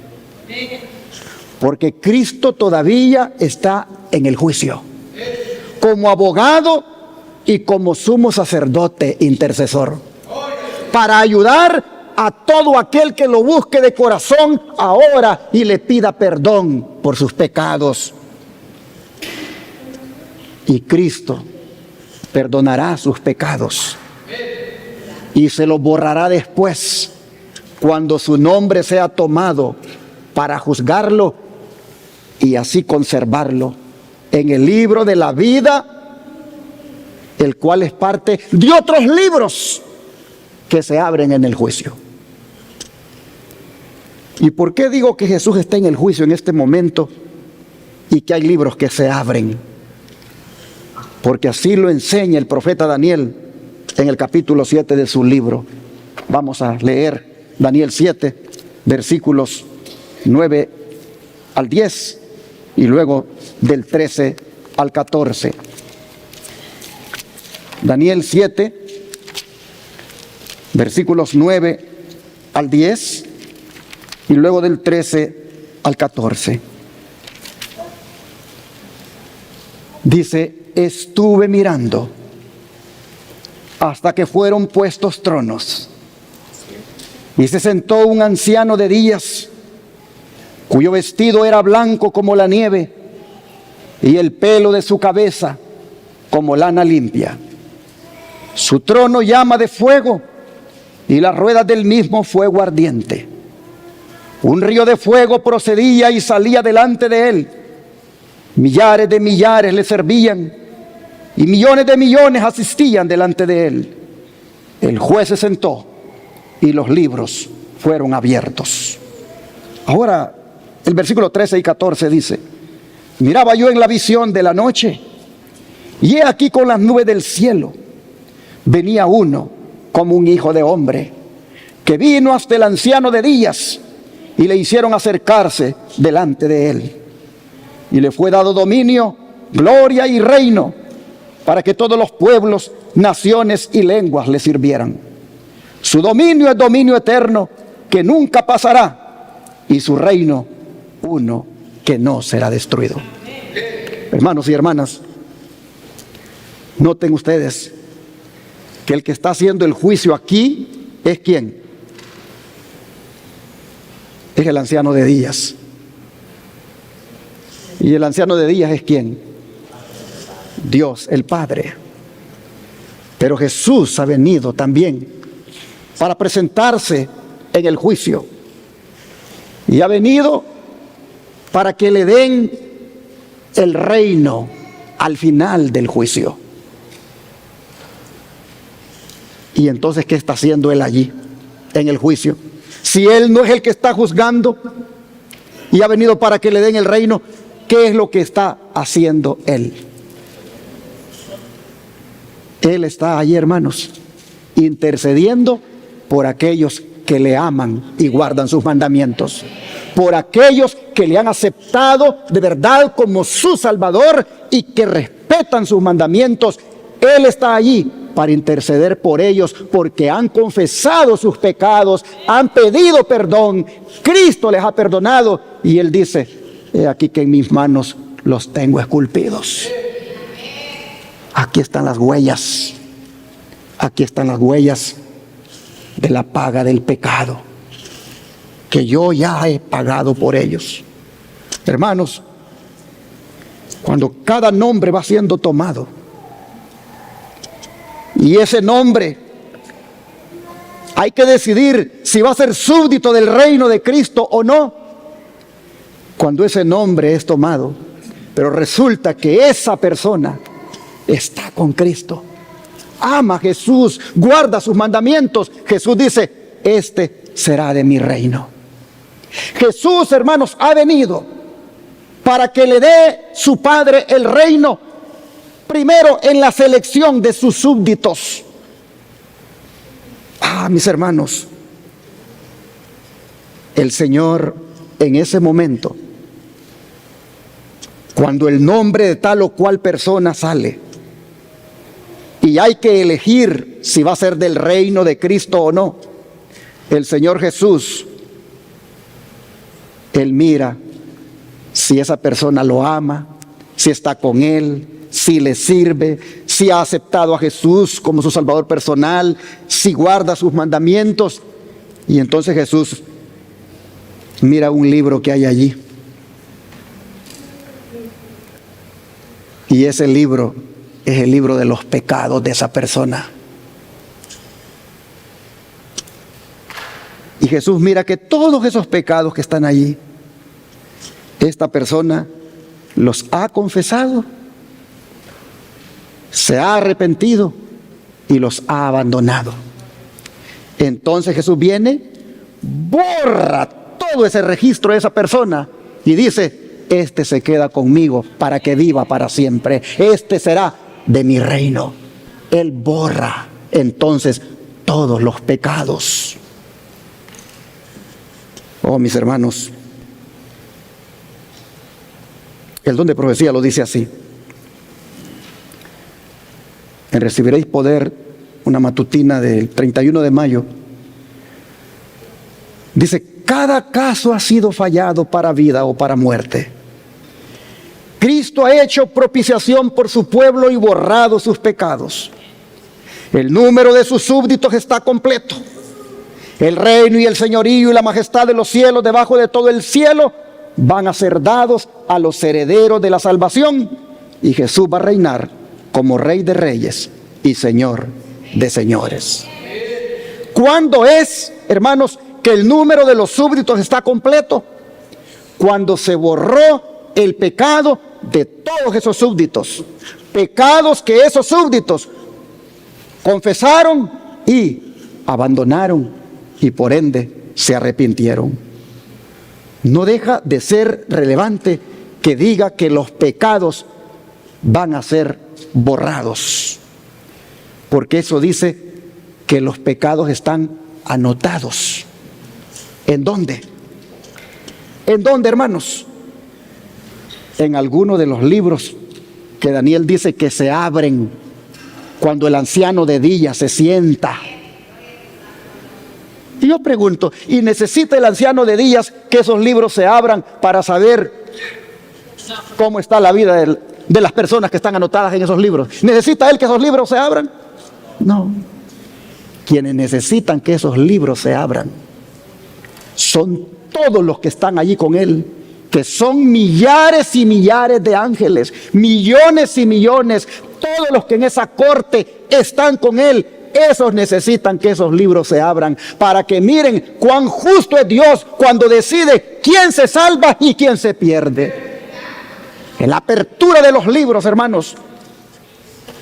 Porque Cristo todavía está en el juicio, como abogado y como sumo sacerdote intercesor, para ayudar a todo aquel que lo busque de corazón ahora y le pida perdón por sus pecados. Y Cristo perdonará sus pecados y se los borrará después, cuando su nombre sea tomado para juzgarlo y así conservarlo en el libro de la vida, el cual es parte de otros libros que se abren en el juicio. ¿Y por qué digo que Jesús está en el juicio en este momento y que hay libros que se abren? Porque así lo enseña el profeta Daniel en el capítulo 7 de su libro. Vamos a leer Daniel 7, versículos 9 al 10 y luego del 13 al 14. Daniel 7, versículos 9 al 10 y luego del 13 al 14. Dice, estuve mirando hasta que fueron puestos tronos. Y se sentó un anciano de días, cuyo vestido era blanco como la nieve, y el pelo de su cabeza como lana limpia. Su trono llama de fuego, y las ruedas del mismo fuego ardiente. Un río de fuego procedía y salía delante de él. Millares de millares le servían, y millones de millones asistían delante de él. El juez se sentó, y los libros fueron abiertos. Ahora, el versículo 13 y 14 dice: miraba yo en la visión de la noche, y he aquí con las nubes del cielo venía uno como un hijo de hombre, que vino hasta el anciano de días, y le hicieron acercarse delante de él. Y le fue dado dominio, gloria y reino, para que todos los pueblos, naciones y lenguas le sirvieran. Su dominio es dominio eterno, que nunca pasará, y su reino uno que no será destruido. Hermanos y hermanas, noten ustedes que el que está haciendo el juicio aquí es ¿quién? Es el anciano de días. ¿Y el anciano de días es quién? Dios, el Padre. Pero Jesús ha venido también para presentarse en el juicio. Y ha venido para que le den el reino al final del juicio. Y entonces, ¿qué está haciendo él allí en el juicio? Si él no es el que está juzgando y ha venido para que le den el reino, ¿qué es lo que está haciendo él? Él está allí, hermanos, intercediendo por aquellos que le aman y guardan sus mandamientos, por aquellos que le han aceptado de verdad como su Salvador y que respetan sus mandamientos. Él está allí para interceder por ellos, porque han confesado sus pecados, han pedido perdón, Cristo les ha perdonado, y Él dice: he aquí que en mis manos los tengo esculpidos. Aquí están las huellas, aquí están las huellas de la paga del pecado, que yo ya he pagado por ellos. Hermanos, cuando cada nombre va siendo tomado, y ese nombre hay que decidir si va a ser súbdito del reino de Cristo o no. Cuando ese nombre es tomado, pero resulta que esa persona está con Cristo, ama a Jesús, guarda sus mandamientos, Jesús dice: este será de mi reino. Jesús, hermanos, ha venido para que le dé su Padre el reino, primero en la selección de sus súbditos. Mis hermanos, el Señor en ese momento, cuando el nombre de tal o cual persona sale y hay que elegir si va a ser del reino de Cristo o no, el Señor Jesús, Él mira si esa persona lo ama, si está con Él, si le sirve, si ha aceptado a Jesús como su Salvador personal, si guarda sus mandamientos. Y entonces Jesús mira un libro que hay allí, y ese libro es el libro de los pecados de esa persona. Y Jesús mira que todos esos pecados que están allí, esta persona los ha confesado, se ha arrepentido y los ha abandonado. Entonces Jesús viene, borra todo ese registro de esa persona y dice: este se queda conmigo para que viva para siempre, este será de mi reino. Él borra entonces todos los pecados. Oh, mis hermanos, el don de profecía lo dice así: recibiréis poder, una matutina del 31 de mayo, dice: cada caso ha sido fallado para vida o para muerte. Cristo ha hecho propiciación por su pueblo y borrado sus pecados. El número de sus súbditos está completo. El reino y el señorío y la majestad de los cielos debajo de todo el cielo van a ser dados a los herederos de la salvación. Y Jesús va a reinar como Rey de reyes y Señor de señores. ¿Cuándo es, hermanos, que el número de los súbditos está completo? Cuando se borró el pecado de todos esos súbditos. Pecados que esos súbditos confesaron y abandonaron y por ende se arrepintieron. No deja de ser relevante que diga que los pecados van a ser borrados, porque eso dice que los pecados están anotados. ¿En dónde? ¿En dónde, hermanos? En alguno de los libros que Daniel dice que se abren cuando el anciano de día se sienta. Y yo pregunto, ¿y necesita el anciano de días que esos libros se abran para saber cómo está la vida de las personas que están anotadas en esos libros? ¿Necesita él que esos libros se abran? No. Quienes necesitan que esos libros se abran son todos los que están allí con él, que son millares y millares de ángeles, millones y millones, todos los que en esa corte están con él. Esos necesitan que esos libros se abran para que miren cuán justo es Dios cuando decide quién se salva y quién se pierde. En la apertura de los libros, hermanos,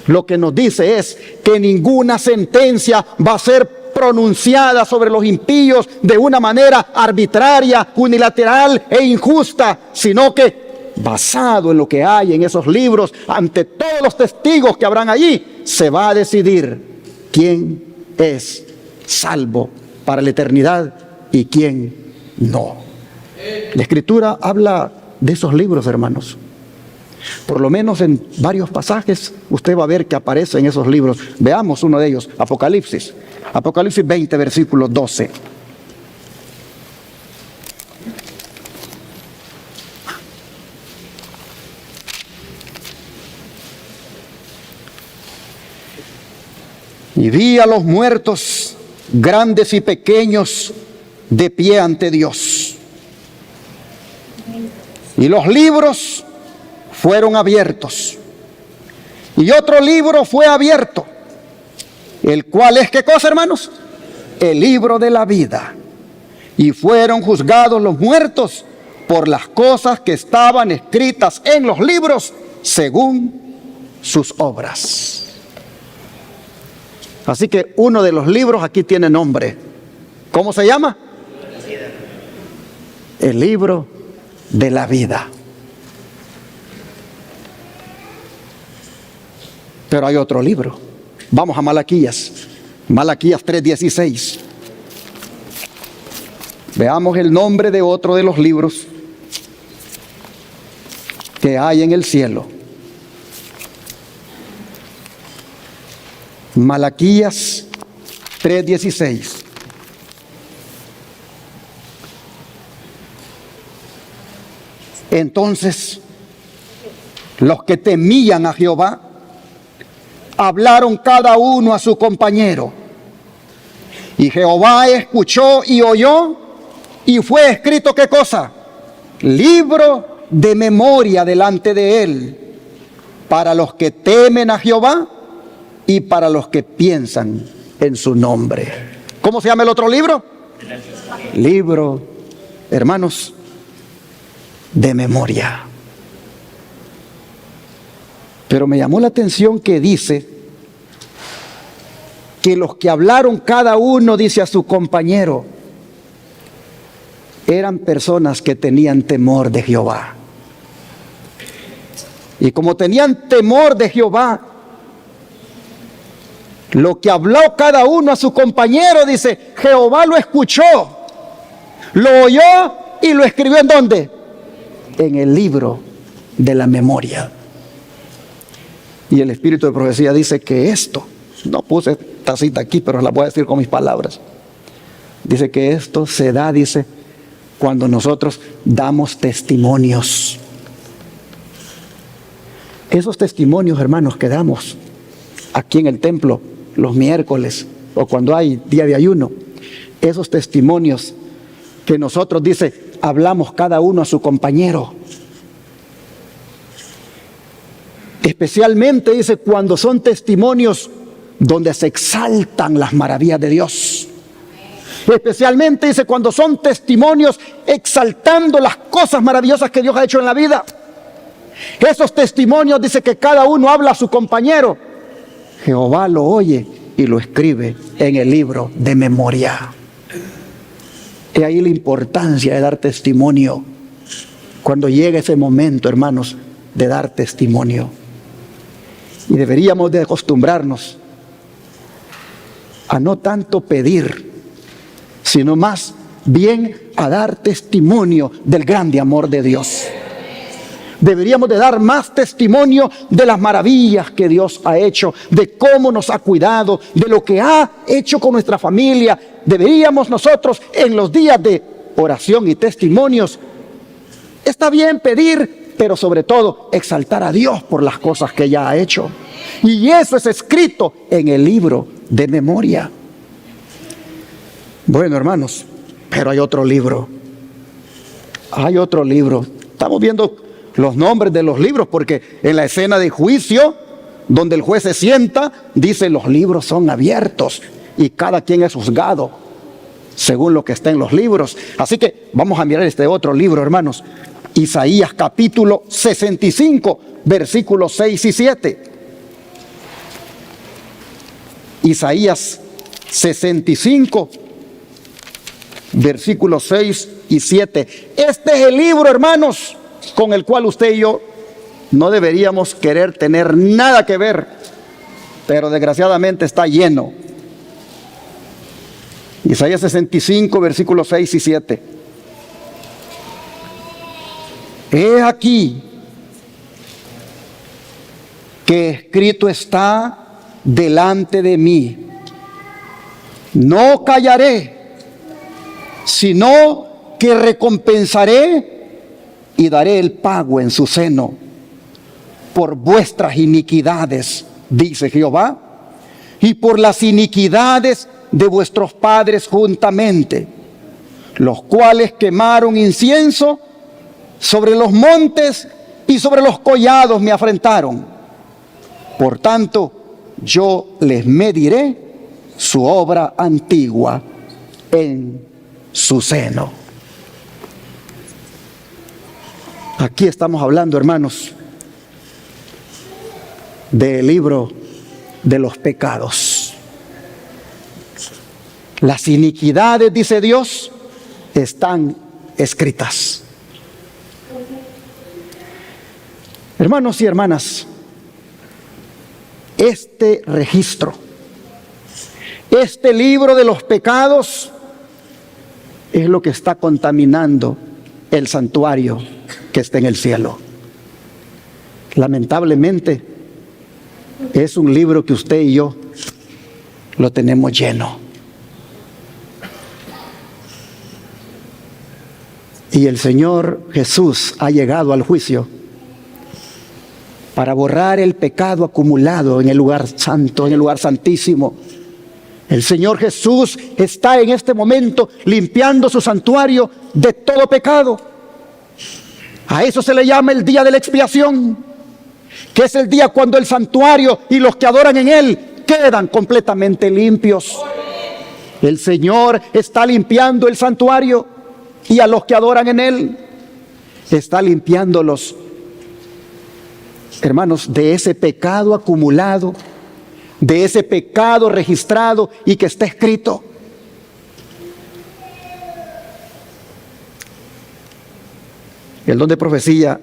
lo que nos dice es que ninguna sentencia va a ser pronunciada sobre los impíos de una manera arbitraria, unilateral e injusta, sino que basado en lo que hay en esos libros, ante todos los testigos que habrán allí, se va a decidir quién es salvo para la eternidad y quién no. La Escritura habla de esos libros, hermanos. Por lo menos en varios pasajes usted va a ver que aparece en esos libros. Veamos uno de ellos, Apocalipsis. Apocalipsis 20, versículo 12. Y vi a los muertos, grandes y pequeños, de pie ante Dios. Y los libros fueron abiertos. Y otro libro fue abierto, el cual es, ¿qué cosa, hermanos? El libro de la vida. Y fueron juzgados los muertos por las cosas que estaban escritas en los libros según sus obras. Así que uno de los libros aquí tiene nombre. ¿Cómo se llama? El libro de la vida. Pero hay otro libro. Vamos a Malaquías. Malaquías 3:16. Veamos el nombre de otro de los libros que hay en el cielo. Malaquías 3:16. Entonces, los que temían a Jehová hablaron cada uno a su compañero. Y Jehová escuchó y oyó, y fue escrito, ¿qué cosa? Libro de memoria delante de él, para los que temen a Jehová y para los que piensan en su nombre. ¿Cómo se llama el otro libro? Libro, hermanos, de memoria. Pero me llamó la atención que dice que los que hablaron cada uno, dice, a su compañero, eran personas que tenían temor de Jehová. Y como tenían temor de Jehová, lo que habló cada uno a su compañero, dice, Jehová lo escuchó, lo oyó y lo escribió ¿en dónde? En el libro de la memoria. Y el espíritu de profecía dice que esto, no puse esta cita aquí, pero la voy a decir con mis palabras. Dice que esto se da, dice, cuando nosotros damos testimonios. Esos testimonios, hermanos, que damos aquí en el templo, los miércoles o cuando hay día de ayuno, esos testimonios que nosotros, dice, hablamos cada uno a su compañero. Especialmente, dice, cuando son testimonios donde se exaltan las maravillas de Dios. Especialmente, dice, cuando son testimonios exaltando las cosas maravillosas que Dios ha hecho en la vida. Esos testimonios, dice, que cada uno habla a su compañero. Jehová lo oye y lo escribe en el libro de memoria. Y ahí la importancia de dar testimonio. Cuando llega ese momento, hermanos, de dar testimonio. Y deberíamos de acostumbrarnos a no tanto pedir, sino más bien a dar testimonio del grande amor de Dios. Deberíamos de dar más testimonio de las maravillas que Dios ha hecho, de cómo nos ha cuidado, de lo que ha hecho con nuestra familia. Deberíamos nosotros, en los días de oración y testimonios, está bien pedir, pero sobre todo exaltar a Dios por las cosas que ya ha hecho. Y eso es escrito en el libro de memoria. Bueno, hermanos, pero hay otro libro. Hay otro libro. Estamos viendo los nombres de los libros porque en la escena de juicio, donde el juez se sienta, dice los libros son abiertos y cada quien es juzgado según lo que está en los libros. Así que vamos a mirar este otro libro, hermanos. Isaías capítulo 65, versículos 6 y 7. Isaías 65, versículos 6 y 7. Este es el libro, hermanos, con el cual usted y yo no deberíamos querer tener nada que ver, pero desgraciadamente está lleno. Isaías 65, versículos 6 y 7. He aquí que escrito está delante de mí, no callaré, sino que recompensaré y daré el pago en su seno por vuestras iniquidades, dice Jehová, y por las iniquidades de vuestros padres juntamente, los cuales quemaron incienso sobre los montes y sobre los collados me afrentaron. Por tanto, yo les mediré su obra antigua en su seno. Aquí estamos hablando, hermanos, del libro de los pecados. Las iniquidades, dice Dios, están escritas. Hermanos y hermanas, este registro, este libro de los pecados es lo que está contaminando el santuario que está en el cielo. Lamentablemente, es un libro que usted y yo lo tenemos lleno. Y el Señor Jesús ha llegado al juicio para borrar el pecado acumulado en el lugar santo, en el lugar santísimo. El Señor Jesús está en este momento limpiando su santuario de todo pecado. A eso se le llama el día de la expiación, que es el día cuando el santuario y los que adoran en él quedan completamente limpios. El Señor está limpiando el santuario y a los que adoran en él está limpiándolos, hermanos, de ese pecado acumulado, de ese pecado registrado y que está escrito. El don de profecía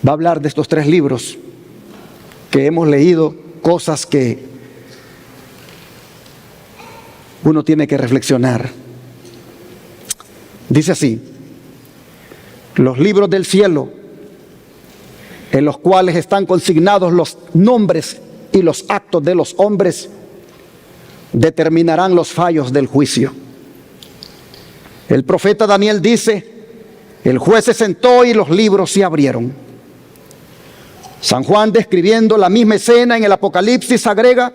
va a hablar de estos 3 libros que hemos leído, cosas que uno tiene que reflexionar. Dice así: los libros del cielo, en los cuales están consignados los nombres y los actos de los hombres, determinarán los fallos del juicio. El profeta Daniel dice: el juez se sentó y los libros se abrieron. San Juan, describiendo la misma escena en el Apocalipsis, agrega: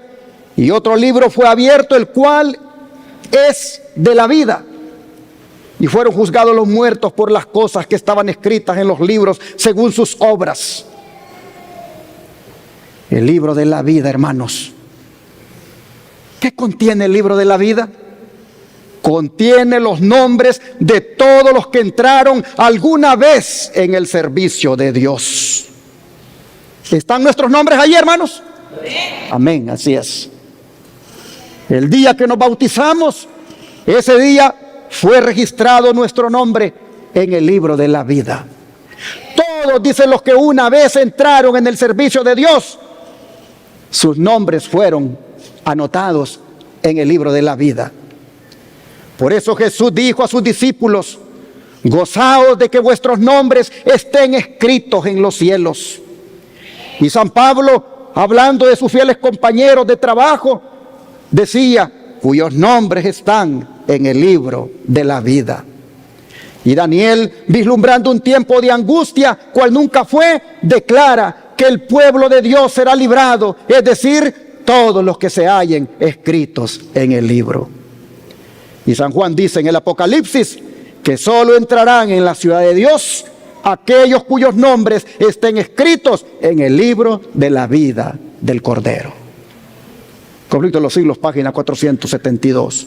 Y otro libro fue abierto, el cual es de la vida. Y fueron juzgados los muertos por las cosas que estaban escritas en los libros según sus obras. El libro de la vida, hermanos. ¿Qué contiene el libro de la vida? Contiene los nombres de todos los que entraron alguna vez en el servicio de Dios. ¿Están nuestros nombres allí, hermanos? Amén, así es. El día que nos bautizamos, ese día fue registrado nuestro nombre en el libro de la vida. Todos, dicen los que una vez entraron en el servicio de Dios, sus nombres fueron anotados en el libro de la vida. Por eso Jesús dijo a sus discípulos: gozaos de que vuestros nombres estén escritos en los cielos. Y San Pablo, hablando de sus fieles compañeros de trabajo, decía: cuyos nombres están en el libro de la vida. Y Daniel, vislumbrando un tiempo de angustia, cual nunca fue, declara que el pueblo de Dios será librado, es decir, todos los que se hallen escritos en el libro. Y San Juan dice en el Apocalipsis que solo entrarán en la ciudad de Dios aquellos cuyos nombres estén escritos en el libro de la vida del Cordero. Conflicto de los siglos, página 472.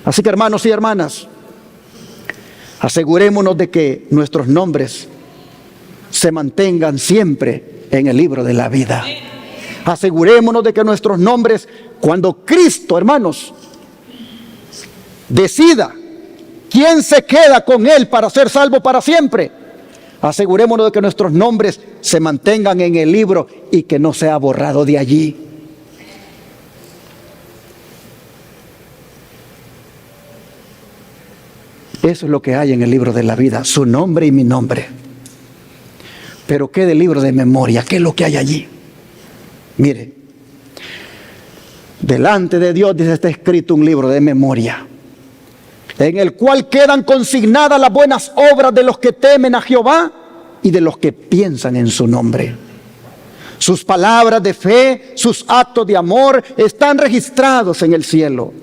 Así que, hermanos y hermanas, asegurémonos de que nuestros nombres se mantengan siempre en el libro de la vida. Asegurémonos de que nuestros nombres, cuando Cristo, hermanos, decida quién se queda con Él para ser salvo para siempre, asegurémonos de que nuestros nombres se mantengan en el libro y que no sea borrado de allí. Eso es lo que hay en el libro de la vida, su nombre y mi nombre. Pero ¿qué del libro de memoria? ¿Qué es lo que hay allí? Mire, delante de Dios, dice, está escrito un libro de memoria, en el cual quedan consignadas las buenas obras de los que temen a Jehová y de los que piensan en su nombre. Sus palabras de fe, sus actos de amor están registrados en el cielo.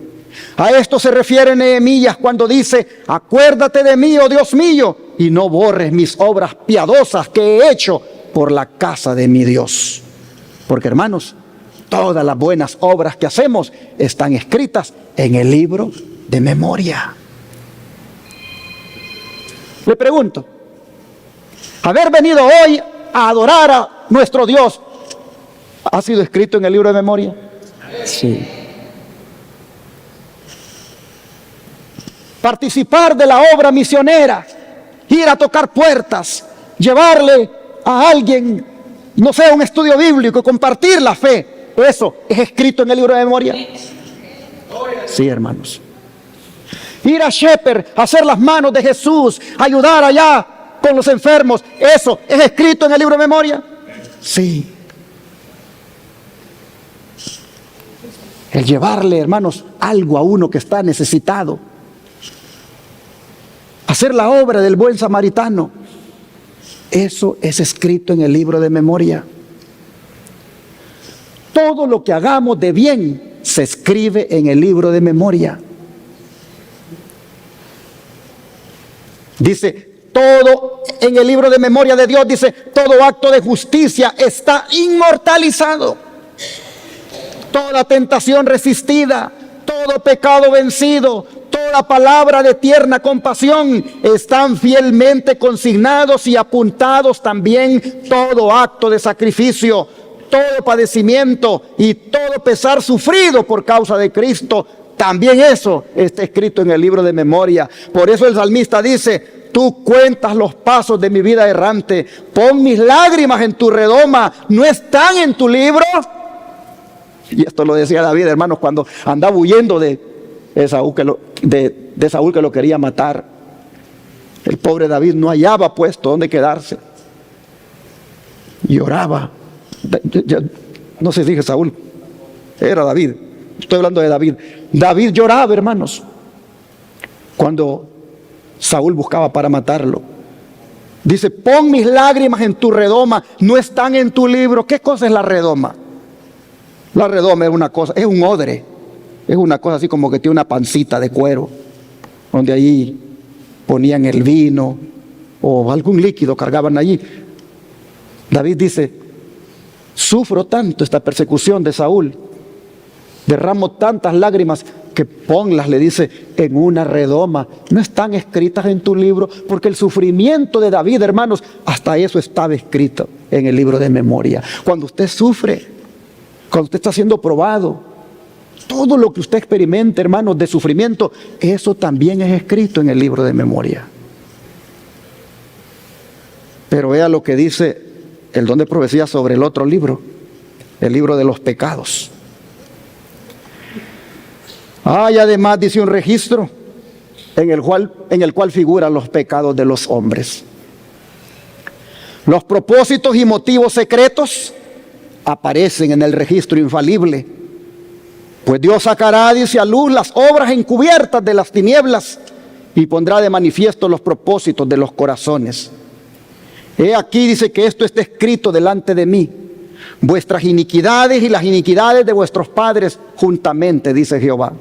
A esto se refiere Nehemías cuando dice: acuérdate de mí, oh Dios mío, y no borres mis obras piadosas que he hecho por la casa de mi Dios. Porque, hermanos, todas las buenas obras que hacemos están escritas en el libro de memoria. Le pregunto, haber venido hoy a adorar a nuestro Dios, ¿ha sido escrito en el libro de memoria? Sí. Participar de la obra misionera, ir a tocar puertas, llevarle a alguien, no sé, un estudio bíblico, compartir la fe, eso es escrito en el libro de memoria. Sí, hermanos. Ir a Shepherd, hacer las manos de Jesús, ayudar allá con los enfermos, eso es escrito en el libro de memoria. Sí. El llevarle, hermanos, algo a uno que está necesitado, hacer la obra del buen samaritano, eso es escrito en el libro de memoria. Todo lo que hagamos de bien se escribe en el libro de memoria. Dice, todo en el libro de memoria de Dios, dice, todo acto de justicia está inmortalizado. Toda tentación resistida, todo pecado vencido, toda palabra de tierna compasión están fielmente consignados y apuntados también todo acto de sacrificio, todo padecimiento y todo pesar sufrido por causa de Cristo. También eso está escrito en el libro de memoria. Por eso el salmista dice: tú cuentas los pasos de mi vida errante, pon mis lágrimas en tu redoma, ¿no están en tu libro? Y esto lo decía David, hermanos, cuando andaba huyendo de Saúl que lo quería matar. El pobre David no hallaba puesto donde quedarse. Lloraba. No sé si dije Saúl, era David. Estoy hablando de David. David lloraba, hermanos, cuando Saúl buscaba para matarlo. Dice: pon mis lágrimas en tu redoma, no están en tu libro. ¿Qué cosa es la redoma? La redoma es una cosa, es un odre, es una cosa así como que tiene una pancita de cuero, donde ahí ponían el vino o algún líquido, cargaban allí. David dice: sufro tanto esta persecución de Saúl, derramo tantas lágrimas que ponlas, le dice, en una redoma. No están escritas en tu libro, porque el sufrimiento de David, hermanos, hasta eso estaba escrito en el libro de memoria. Cuando usted sufre, cuando usted está siendo probado, todo lo que usted experimente, hermanos, de sufrimiento, eso también es escrito en el libro de memoria. Pero vea lo que dice el don de profecía sobre el otro libro, el libro de los pecados. Hay además, dice, un registro en el cual figuran los pecados de los hombres. Los propósitos y motivos secretos aparecen en el registro infalible. Pues Dios sacará, dice, a luz las obras encubiertas de las tinieblas y pondrá de manifiesto los propósitos de los corazones. He aquí, dice, que esto está escrito delante de mí: vuestras iniquidades y las iniquidades de vuestros padres juntamente, dice Jehová.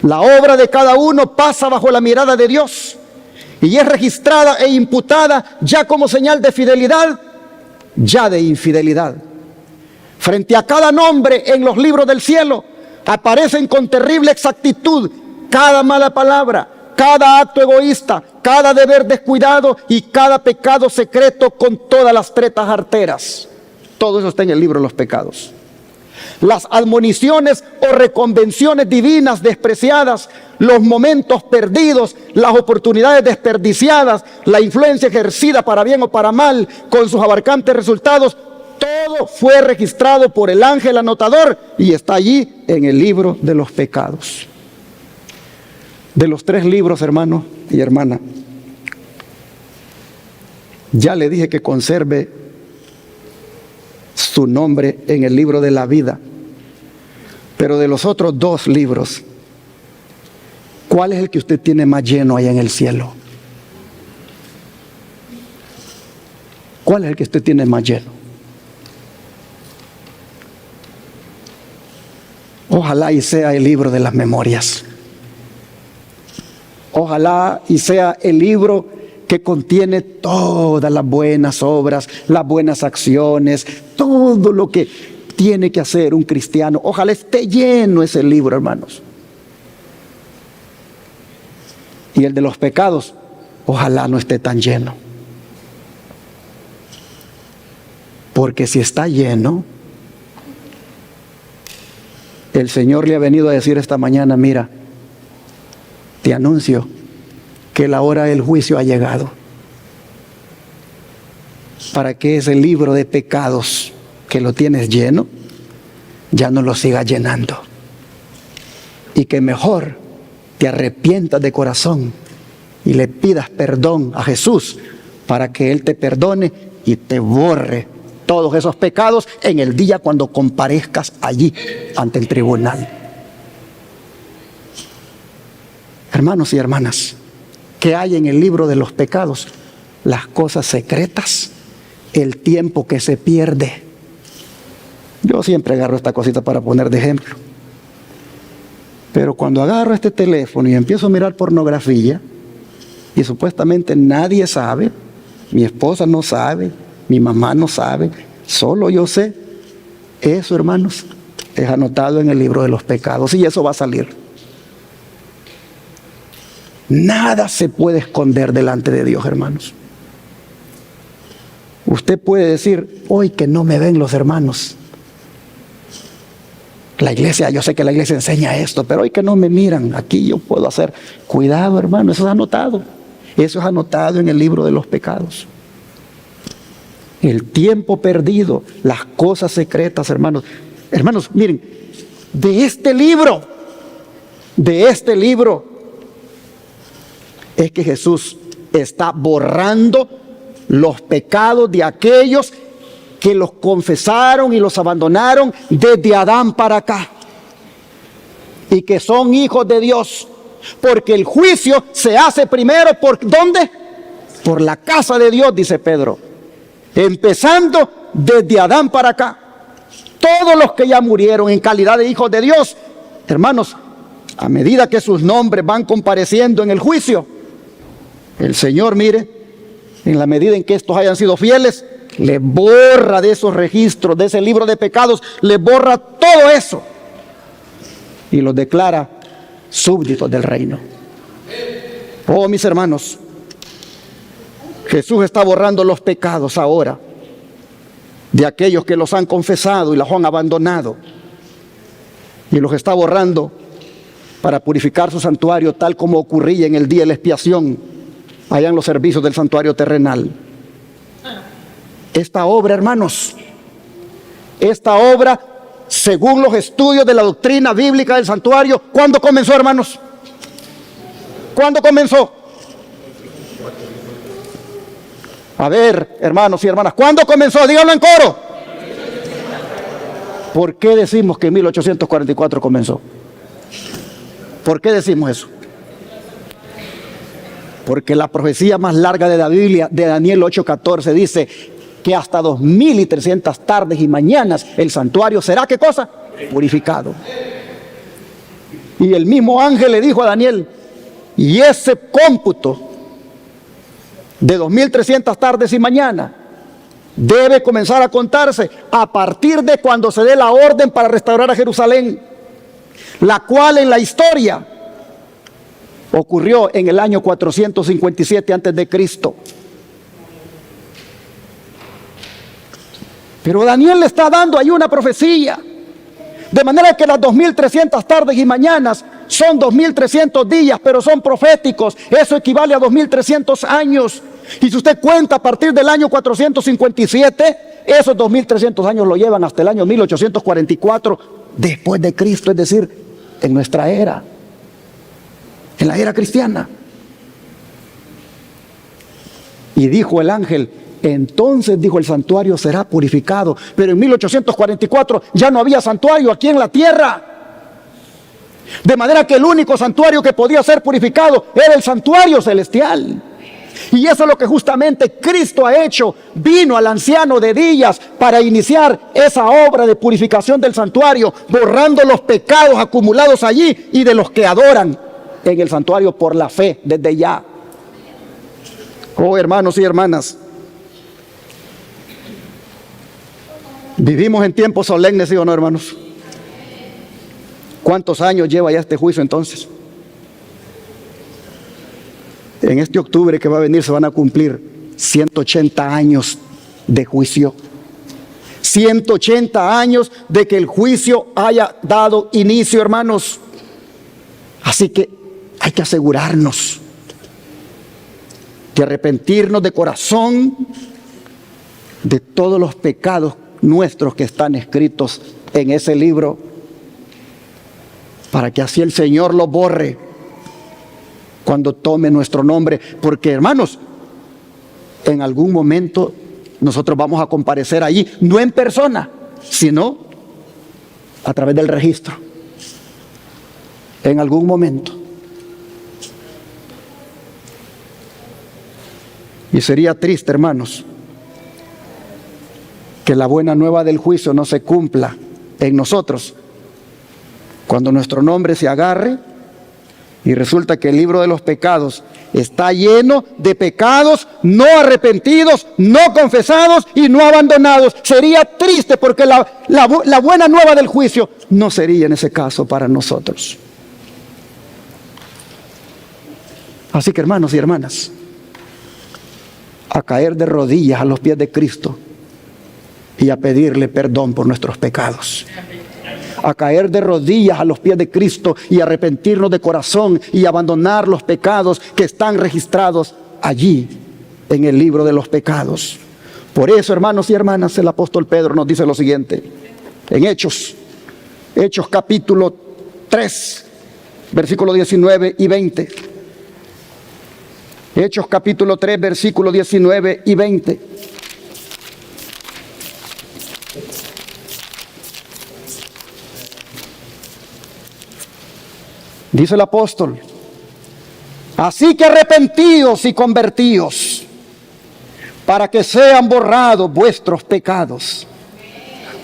La obra de cada uno pasa bajo la mirada de Dios y es registrada e imputada ya como señal de fidelidad, ya de infidelidad. Frente a cada nombre en los libros del cielo aparecen con terrible exactitud cada mala palabra, cada acto egoísta, cada deber descuidado y cada pecado secreto con todas las tretas arteras. Todo eso está en el libro de los pecados. Las admoniciones o reconvenciones divinas despreciadas, los momentos perdidos, las oportunidades desperdiciadas, la influencia ejercida para bien o para mal, con sus abarcantes resultados, todo fue registrado por el ángel anotador y está allí en el libro de los pecados. De los 3 libros, hermano y hermana, ya le dije que conserve su nombre en el libro de la vida. Pero de los otros 2 libros, ¿cuál es el que usted tiene más lleno allá en el cielo? ¿Cuál es el que usted tiene más lleno? Ojalá y sea el libro de las memorias. Ojalá y sea el libro que contiene todas las buenas obras, las buenas acciones, todo lo que tiene que hacer un cristiano. Ojalá esté lleno ese libro, hermanos. Y el de los pecados, ojalá no esté tan lleno. Porque si está lleno, el Señor le ha venido a decir esta mañana: mira, te anuncio que la hora del juicio ha llegado, para que ese libro de pecados que lo tienes lleno, ya no lo sigas llenando, y que mejor te arrepientas de corazón y le pidas perdón a Jesús para que Él te perdone y te borre todos esos pecados en el día cuando comparezcas allí ante el tribunal. Hermanos y hermanas, ¿qué hay en el libro de los pecados? Las cosas secretas, el tiempo que se pierde. Yo siempre agarro esta cosita para poner de ejemplo. Pero cuando agarro este teléfono y empiezo a mirar pornografía, y supuestamente nadie sabe, mi esposa no sabe, mi mamá no sabe, solo yo sé, eso, hermanos, es anotado en el libro de los pecados y eso va a salir. Nada se puede esconder delante de Dios, hermanos. Usted puede decir: hoy que no me ven los hermanos, la iglesia, yo sé que la iglesia enseña esto, pero hoy que no me miran, aquí yo puedo hacer. Cuidado, hermano, eso es anotado. Eso es anotado en el libro de los pecados. El tiempo perdido, las cosas secretas, hermanos. Hermanos, miren, de este libro es que Jesús está borrando los pecados de aquellos que los confesaron y los abandonaron desde Adán para acá, y que son hijos de Dios, porque el juicio se hace primero ¿por dónde? Por la casa de Dios, dice Pedro, empezando desde Adán para acá. todos los que ya murieron en calidad de hijos de Dios. Hermanos, a medida que sus nombres van compareciendo en el juicio, el Señor, mire, en la medida en que estos hayan sido fieles, le borra de esos registros, de ese libro de pecados, le borra todo eso y los declara súbditos del reino. Oh, mis hermanos, Jesús está borrando los pecados ahora de aquellos que los han confesado y los han abandonado, y los está borrando para purificar su santuario, tal como ocurría en el día de la expiación allá en los servicios del santuario terrenal. Esta obra, hermanos, esta obra, según los estudios de la doctrina bíblica del santuario, ¿cuándo comenzó, hermanos? ¿Cuándo comenzó? A ver, hermanos y hermanas, ¿cuándo comenzó? Díganlo en coro. ¿Por qué decimos que en 1844 comenzó? ¿Por qué decimos eso? Porque la profecía más larga de la Biblia, de Daniel 8:14, dice que hasta 2300 tardes y mañanas el santuario será, ¿qué cosa? Purificado. Y el mismo ángel le dijo a Daniel, y ese cómputo de 2300 tardes y mañanas debe comenzar a contarse a partir de cuando se dé la orden para restaurar a Jerusalén, la cual en la historia ocurrió en el año 457 antes de Cristo. Pero Daniel le está dando ahí una profecía, de manera que las 2300 tardes y mañanas son 2300 días, pero son proféticos. Eso equivale a 2300 años. Y si usted cuenta a partir del año 457, esos 2300 años lo llevan hasta el año 1844 después de Cristo, es decir, en nuestra era, en la era cristiana. Y dijo el ángel, entonces, dijo, el santuario será purificado. Pero en 1844 ya no había santuario aquí en la tierra. De manera que el único santuario que podía ser purificado era el santuario celestial. Y eso es lo que justamente Cristo ha hecho. Vino al anciano de días para iniciar esa obra de purificación del santuario, borrando los pecados acumulados allí y de los que adoran en el santuario por la fe desde ya. Oh, hermanos y hermanas, vivimos en tiempos solemnes, ¿sí o no, hermanos? ¿Cuántos años lleva ya este juicio entonces? En este octubre que va a venir se van a cumplir 180 años de juicio. 180 años de que el juicio haya dado inicio, hermanos. Así que hay que asegurarnos de arrepentirnos de corazón de todos los pecados nuestros que están escritos en ese libro, para que así el Señor los borre cuando tome nuestro nombre. Porque, hermanos, en algún momento nosotros vamos a comparecer allí, no en persona, sino a través del registro. En algún momento. Y sería triste, hermanos, que la buena nueva del juicio no se cumpla en nosotros cuando nuestro nombre se agarre y resulta que el libro de los pecados está lleno de pecados no arrepentidos, no confesados y no abandonados. Sería triste porque la buena nueva del juicio no sería en ese caso para nosotros. Así que, hermanos y hermanas, a caer de rodillas a los pies de Cristo y a pedirle perdón por nuestros pecados. A caer de rodillas a los pies de Cristo y arrepentirnos de corazón y abandonar los pecados que están registrados allí en el libro de los pecados. Por eso, hermanos y hermanas, el apóstol Pedro nos dice lo siguiente en Hechos capítulo 3, versículo 19 y 20. Hechos capítulo 3, versículo 19 y 20. Dice el apóstol, así que arrepentíos y convertíos para que sean borrados vuestros pecados,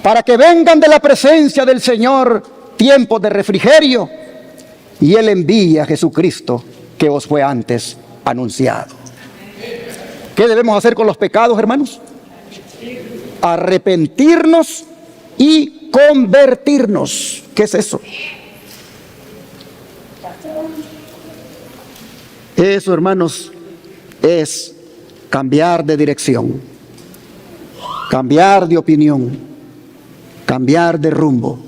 para que vengan de la presencia del Señor tiempos de refrigerio, y Él envía a Jesucristo que os fue antes anunciado. ¿Qué debemos hacer con los pecados, hermanos? Arrepentirnos y convertirnos. ¿Qué es eso? Eso, hermanos, es cambiar de dirección, cambiar de opinión, cambiar de rumbo.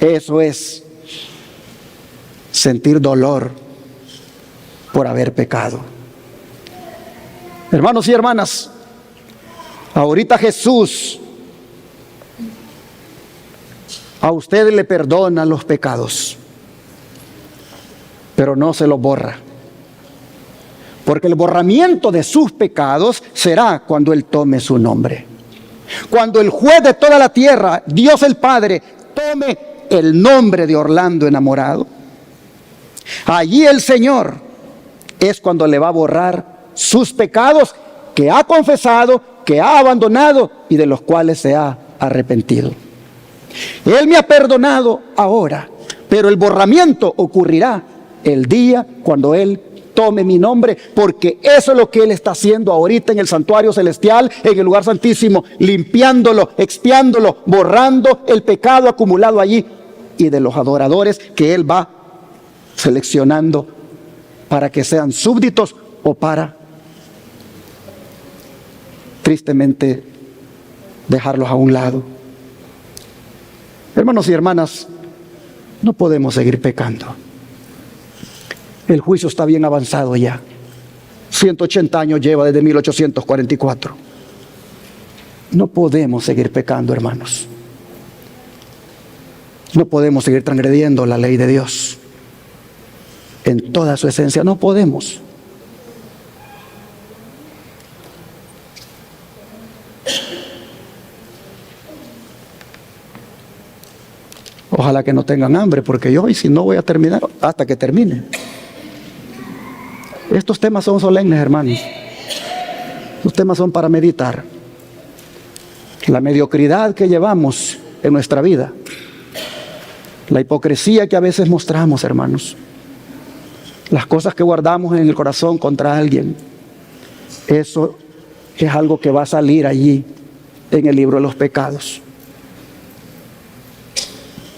Eso es sentir dolor por haber pecado. Hermanos y hermanas, ahorita Jesús a usted le perdona los pecados, pero no se los borra. Porque el borramiento de sus pecados será cuando Él tome su nombre. Cuando el juez de toda la tierra, Dios el Padre, tome el nombre de Orlando enamorado, allí el Señor es cuando le va a borrar sus pecados que ha confesado, que ha abandonado y de los cuales se ha arrepentido. Él me ha perdonado ahora, pero el borramiento ocurrirá el día cuando Él tome mi nombre, porque eso es lo que Él está haciendo ahorita en el santuario celestial, en el lugar santísimo, limpiándolo, expiándolo, borrando el pecado acumulado allí y de los adoradores que Él va seleccionando para que sean súbditos o para, tristemente, dejarlos a un lado. Hermanos y hermanas, no podemos seguir pecando. El juicio está bien avanzado ya. 180 años lleva desde 1844. No podemos seguir pecando, hermanos. No podemos seguir transgrediendo la ley de Dios en toda su esencia. No podemos. Ojalá que no tengan hambre, porque yo, y si no, voy a terminar hasta que termine. Estos temas son solemnes, hermanos. Estos temas son para meditar. La mediocridad que llevamos en nuestra vida, la hipocresía que a veces mostramos, hermanos, las cosas que guardamos en el corazón contra alguien, eso es algo que va a salir allí en el libro de los pecados.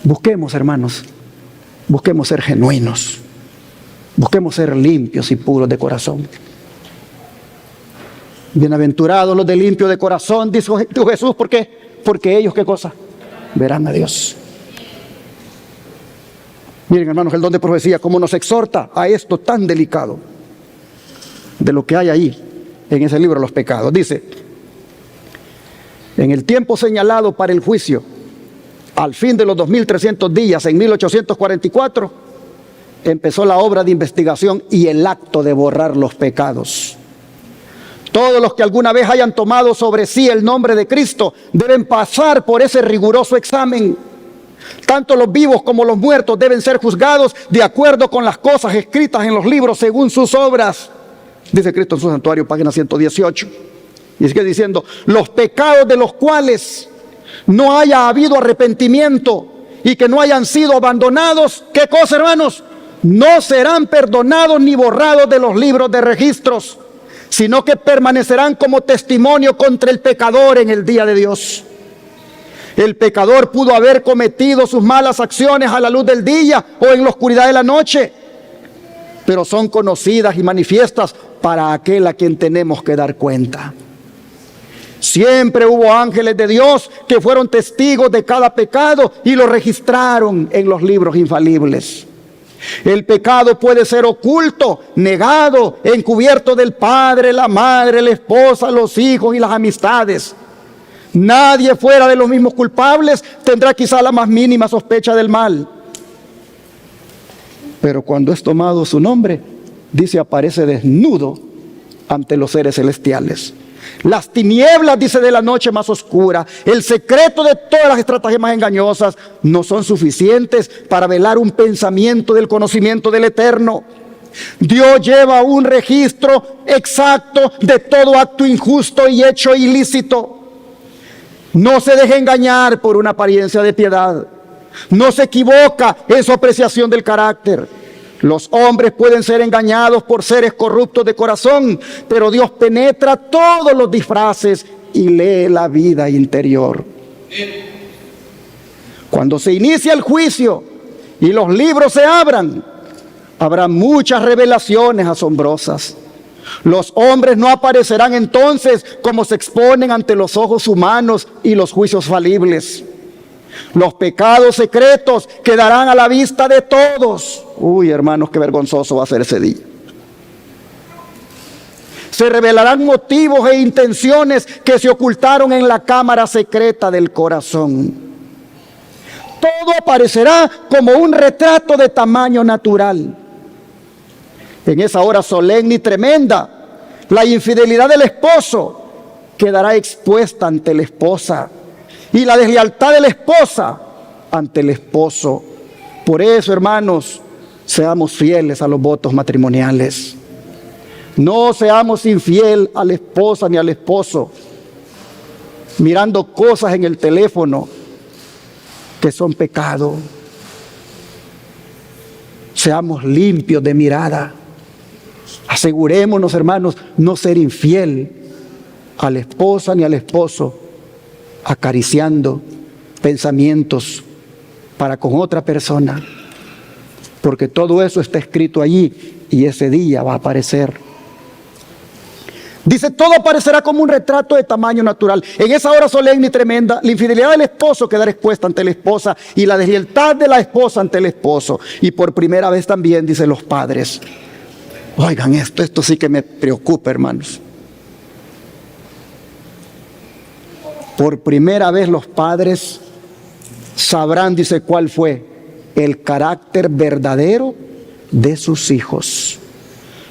Busquemos, hermanos, busquemos ser genuinos. Busquemos ser limpios y puros de corazón. Bienaventurados los de limpio de corazón, dijo Jesús. ¿Por qué? Porque ellos, ¿qué cosa? Verán a Dios. Miren, hermanos, el don de profecía, cómo nos exhorta a esto tan delicado de lo que hay ahí en ese libro de los pecados. Dice: en el tiempo señalado para el juicio, al fin de los 2300 días, en 1844, empezó la obra de investigación y el acto de borrar los pecados. Todos los que alguna vez hayan tomado sobre sí el nombre de Cristo deben pasar por ese riguroso examen. Tanto los vivos como los muertos deben ser juzgados de acuerdo con las cosas escritas en los libros según sus obras. Dice Cristo en su santuario, página 118. Y sigue diciendo: los pecados de los cuales no haya habido arrepentimiento y que no hayan sido abandonados, ¿qué cosa, hermanos? No serán perdonados ni borrados de los libros de registros, sino que permanecerán como testimonio contra el pecador en el día de Dios. El pecador pudo haber cometido sus malas acciones a la luz del día o en la oscuridad de la noche, pero son conocidas y manifiestas para aquel a quien tenemos que dar cuenta. Siempre hubo ángeles de Dios que fueron testigos de cada pecado y lo registraron en los libros infalibles. El pecado puede ser oculto, negado, encubierto del padre, la madre, la esposa, los hijos y las amistades. Nadie fuera de los mismos culpables tendrá quizá la más mínima sospecha del mal. Pero cuando es tomado su nombre, dice, aparece desnudo ante los seres celestiales. Las tinieblas, dice, de la noche más oscura, el secreto de todas las estratagemas engañosas, no son suficientes para velar un pensamiento del conocimiento del Eterno. Dios lleva un registro exacto de todo acto injusto y hecho ilícito. No se deje engañar por una apariencia de piedad. No se equivoca en su apreciación del carácter. Los hombres pueden ser engañados por seres corruptos de corazón, pero Dios penetra todos los disfraces y lee la vida interior. Cuando se inicia el juicio y los libros se abran, habrá muchas revelaciones asombrosas. Los hombres no aparecerán entonces como se exponen ante los ojos humanos y los juicios falibles. Los pecados secretos quedarán a la vista de todos. Uy, hermanos, qué vergonzoso va a ser ese día. Se revelarán motivos e intenciones que se ocultaron en la cámara secreta del corazón. Todo aparecerá como un retrato de tamaño natural. En esa hora solemne y tremenda, la infidelidad del esposo quedará expuesta ante la esposa y la deslealtad de la esposa ante el esposo. Por eso, hermanos, seamos fieles a los votos matrimoniales. No seamos infiel a la esposa ni al esposo, mirando cosas en el teléfono que son pecado. Seamos limpios de mirada. Asegurémonos, hermanos, no ser infiel a la esposa ni al esposo, acariciando pensamientos para con otra persona, porque todo eso está escrito allí y ese día va a aparecer. Dice, todo aparecerá como un retrato de tamaño natural. En esa hora solemne y tremenda, la infidelidad del esposo quedará expuesta ante la esposa y la deslealtad de la esposa ante el esposo. Y por primera vez también, dicen los padres. Oigan esto sí que me preocupa, hermanos. Por primera vez los padres sabrán, dice, cuál fue el carácter verdadero de sus hijos.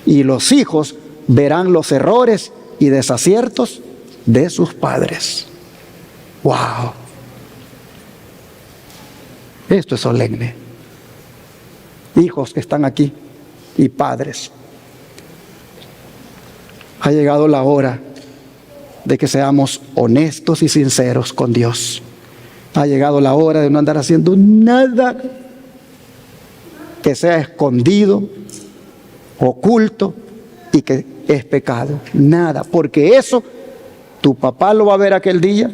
Y los hijos verán los errores y desaciertos de sus padres. ¡Wow! Esto es solemne. Hijos que están aquí y padres. Ha llegado la hora de que seamos honestos y sinceros con Dios. Ha llegado la hora de no andar haciendo nada que sea escondido, oculto y que es pecado. Nada, porque eso tu papá lo va a ver aquel día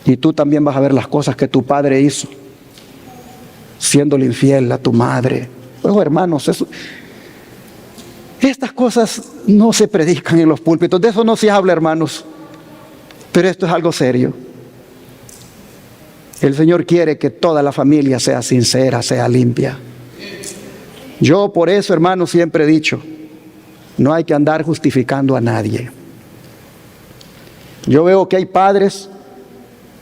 y tú también vas a ver las cosas que tu padre hizo, siéndole infiel a tu madre. Ojo, hermanos, estas cosas no se predican en los púlpitos, de eso no se habla, hermanos, pero esto es algo serio. El Señor quiere que toda la familia sea sincera, sea limpia. Yo por eso, hermanos, siempre he dicho, no hay que andar justificando a nadie. Yo veo que hay padres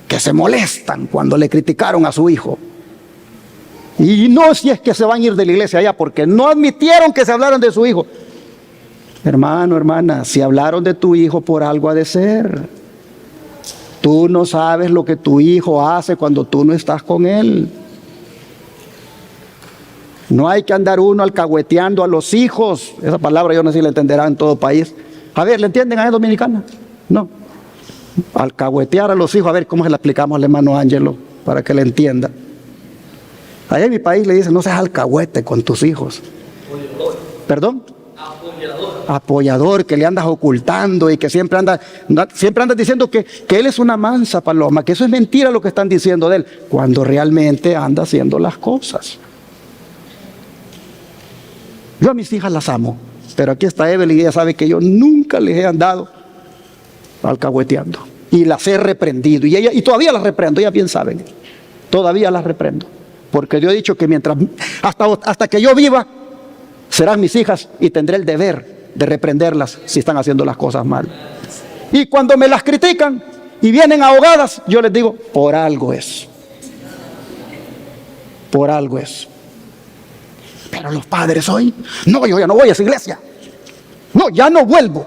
que se molestan cuando le criticaron a su hijo. Y no si es que se van a ir de la iglesia allá, porque no admitieron que se hablaron de su hijo. Hermano, hermana, si hablaron de tu hijo, por algo ha de ser. Tú no sabes lo que tu hijo hace cuando tú no estás con él. No hay que andar uno alcahueteando a los hijos. Esa palabra yo no sé si la entenderán en todo país. A ver, ¿le entienden a dominicana? No. Alcahuetear a los hijos, a ver cómo se le explicamos al hermano Ángelo para que le entienda. Allá en mi país le dicen, no seas alcahuete con tus hijos. ¿Perdón? Apoyador, que le andas ocultando y que siempre andas diciendo que él es una mansa paloma, que eso es mentira lo que están diciendo de él, cuando realmente anda haciendo las cosas. Yo a mis hijas las amo, pero aquí está Evelyn y ella sabe que yo nunca les he andado alcahueteando y las he reprendido y todavía las reprendo, ellas bien saben, todavía las reprendo, porque Dios ha dicho que mientras hasta que yo viva serán mis hijas y tendré el deber de reprenderlas si están haciendo las cosas mal. Y cuando me las critican y vienen ahogadas, yo les digo, por algo es. Por algo es. Pero los padres hoy, no, yo ya no voy a esa iglesia. No, ya no vuelvo.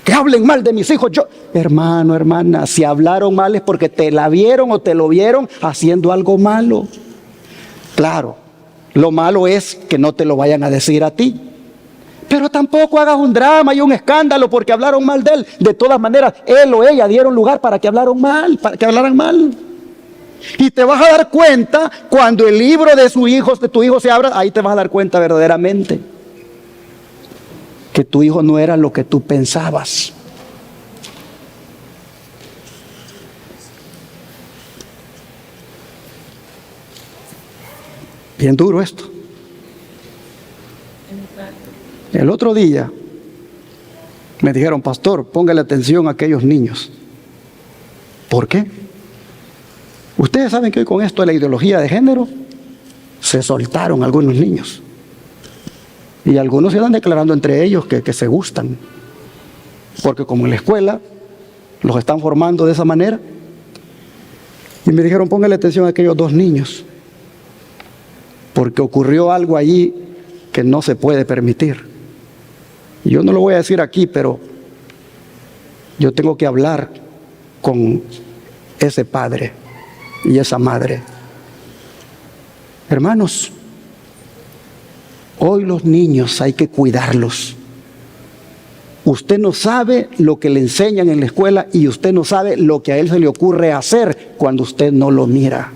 Que hablen mal de mis hijos. Yo, hermano, hermana, si hablaron mal es porque te la vieron o te lo vieron haciendo algo malo. Claro, lo malo es que no te lo vayan a decir a ti. Pero Pero tampoco hagas un drama y un escándalo porque hablaron mal de él. De todas maneras, él o ella dieron lugar para que hablaran mal. Y te vas a dar cuenta cuando el libro de tu hijo se abra, ahí te vas a dar cuenta verdaderamente que tu hijo no era lo que tú pensabas. Bien duro esto. El otro día me dijeron, pastor, póngale atención a aquellos niños. ¿Por qué? Ustedes saben que hoy con esto de la ideología de género se soltaron algunos niños. Y algunos se están declarando entre ellos que se gustan. Porque como en la escuela los están formando de esa manera. Y me dijeron, póngale atención a aquellos dos niños. Porque ocurrió algo allí que no se puede permitir. Y yo no lo voy a decir aquí, pero yo tengo que hablar con ese padre y esa madre. Hermanos, hoy los niños hay que cuidarlos. Usted no sabe lo que le enseñan en la escuela y usted no sabe lo que a él se le ocurre hacer cuando usted no lo mira.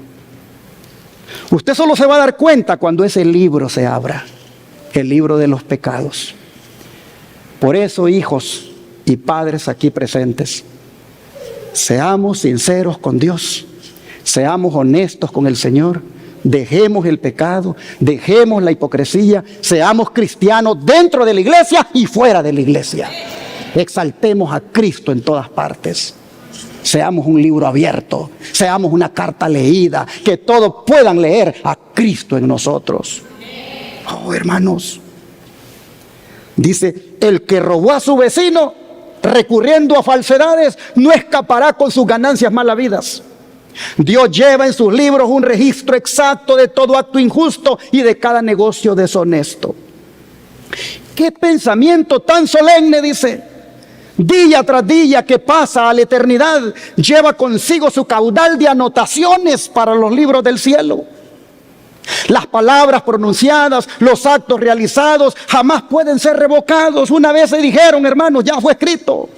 Usted solo se va a dar cuenta cuando ese libro se abra, el libro de los pecados. Por eso, hijos y padres aquí presentes, seamos sinceros con Dios, seamos honestos con el Señor, dejemos el pecado, dejemos la hipocresía, seamos cristianos dentro de la iglesia y fuera de la iglesia. Exaltemos a Cristo en todas partes. Seamos un libro abierto, seamos una carta leída, que todos puedan leer a Cristo en nosotros. Oh, hermanos, dice, el que robó a su vecino recurriendo a falsedades no escapará con sus ganancias mal habidas. Dios lleva en sus libros un registro exacto de todo acto injusto y de cada negocio deshonesto. ¡Qué pensamiento tan solemne!, dice. Día tras día que pasa a la eternidad lleva consigo su caudal de anotaciones para los libros del cielo. Las palabras pronunciadas, los actos realizados jamás pueden ser revocados. Una vez se dijeron, hermanos, ya fue escrito.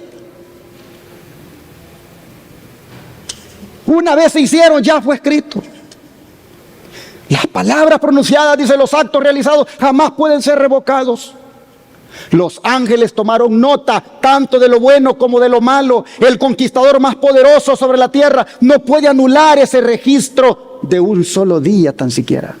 Una vez se hicieron, ya fue escrito. Las palabras pronunciadas, dice, los actos realizados jamás pueden ser revocados. Los ángeles tomaron nota tanto de lo bueno como de lo malo. El conquistador más poderoso sobre la tierra no puede anular ese registro de un solo día tan siquiera.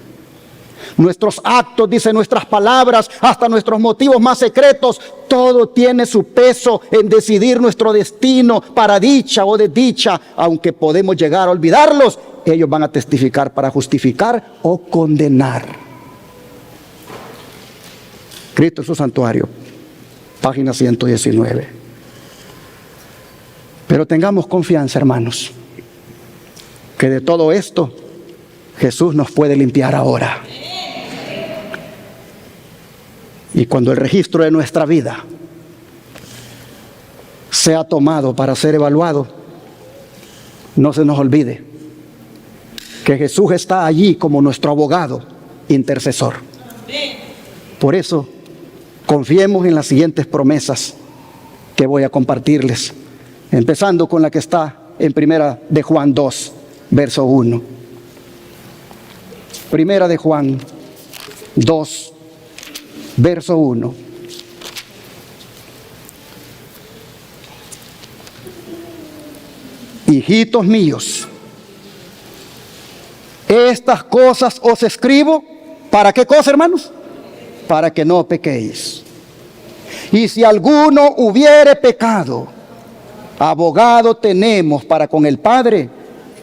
Nuestros actos, dice, nuestras palabras, hasta nuestros motivos más secretos, todo tiene su peso en decidir nuestro destino para dicha o desdicha. Aunque podemos llegar a olvidarlos, ellos van a testificar para justificar o condenar. Cristo en su santuario, página 119. Pero tengamos confianza, hermanos, que de todo esto Jesús nos puede limpiar ahora. Y cuando el registro de nuestra vida sea tomado para ser evaluado, no se nos olvide que Jesús está allí como nuestro abogado intercesor. Por eso, confiemos en las siguientes promesas que voy a compartirles, empezando con la que está en Primera de Juan 2, verso 1. Primera de Juan 2, verso 1. Hijitos míos, estas cosas os escribo, ¿para qué cosa, hermanos? Para que no pequéis. Y si alguno hubiere pecado, abogado tenemos para con el Padre,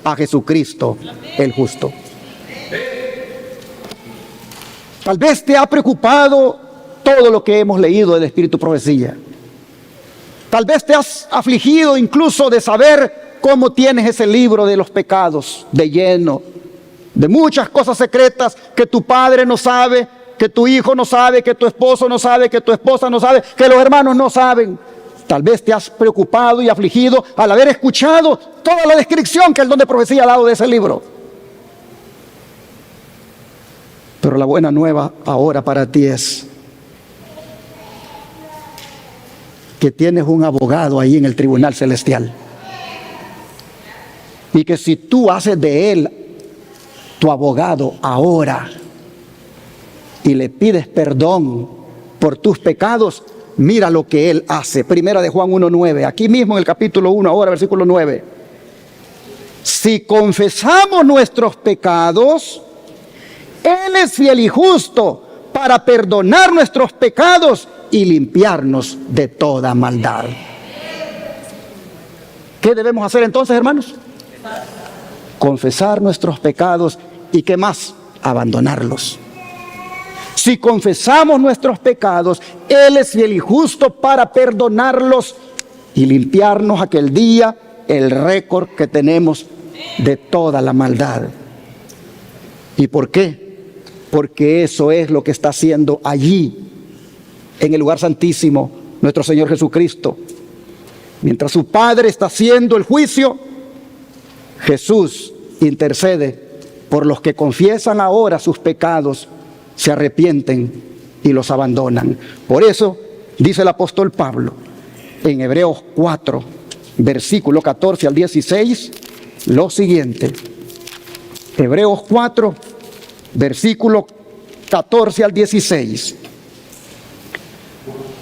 a Jesucristo el justo. Tal vez te ha preocupado todo lo que hemos leído del Espíritu Profecía. Tal vez te has afligido incluso de saber cómo tienes ese libro de los pecados de lleno, de muchas cosas secretas que tu padre no sabe, que tu hijo no sabe, que tu esposo no sabe, que tu esposa no sabe, que los hermanos no saben. Tal vez te has preocupado y afligido al haber escuchado toda la descripción que el don de profecía ha dado de ese libro. Pero la buena nueva ahora para ti es que tienes un abogado ahí en el tribunal celestial. Y que si tú haces de él tu abogado ahora y le pides perdón por tus pecados, mira lo que él hace. Primera de Juan 1:9, aquí mismo en el capítulo 1, ahora versículo 9. Si confesamos nuestros pecados, él es fiel y justo para perdonar nuestros pecados y limpiarnos de toda maldad. ¿Qué debemos hacer entonces, hermanos? Confesar nuestros pecados y ¿qué más? Abandonarlos. Si confesamos nuestros pecados, él es fiel y justo para perdonarlos y limpiarnos aquel día el récord que tenemos de toda la maldad. ¿Y por qué? Porque eso es lo que está haciendo allí, en el lugar santísimo, nuestro Señor Jesucristo. Mientras su Padre está haciendo el juicio, Jesús intercede por los que confiesan ahora sus pecados, se arrepienten y los abandonan. Por eso dice el apóstol Pablo en Hebreos 4, versículo 14 al 16, lo siguiente. Hebreos 4, versículo 14 al 16.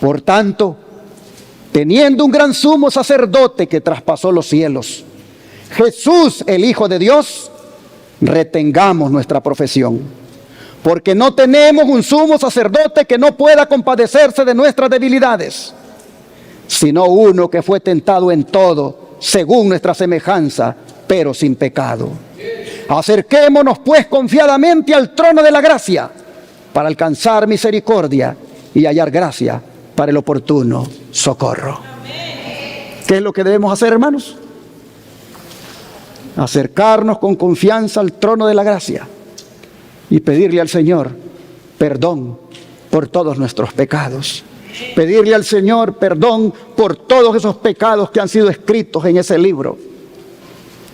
Por tanto, teniendo un gran sumo sacerdote que traspasó los cielos, Jesús, el Hijo de Dios, retengamos nuestra profesión, porque no tenemos un sumo sacerdote que no pueda compadecerse de nuestras debilidades, sino uno que fue tentado en todo, según nuestra semejanza, pero sin pecado. Acerquémonos pues confiadamente al trono de la gracia, para alcanzar misericordia y hallar gracia para el oportuno socorro. ¿Qué es lo que debemos hacer, hermanos? Acercarnos con confianza al trono de la gracia y pedirle al Señor perdón por todos nuestros pecados. Pedirle al Señor perdón por todos esos pecados que han sido escritos en ese libro.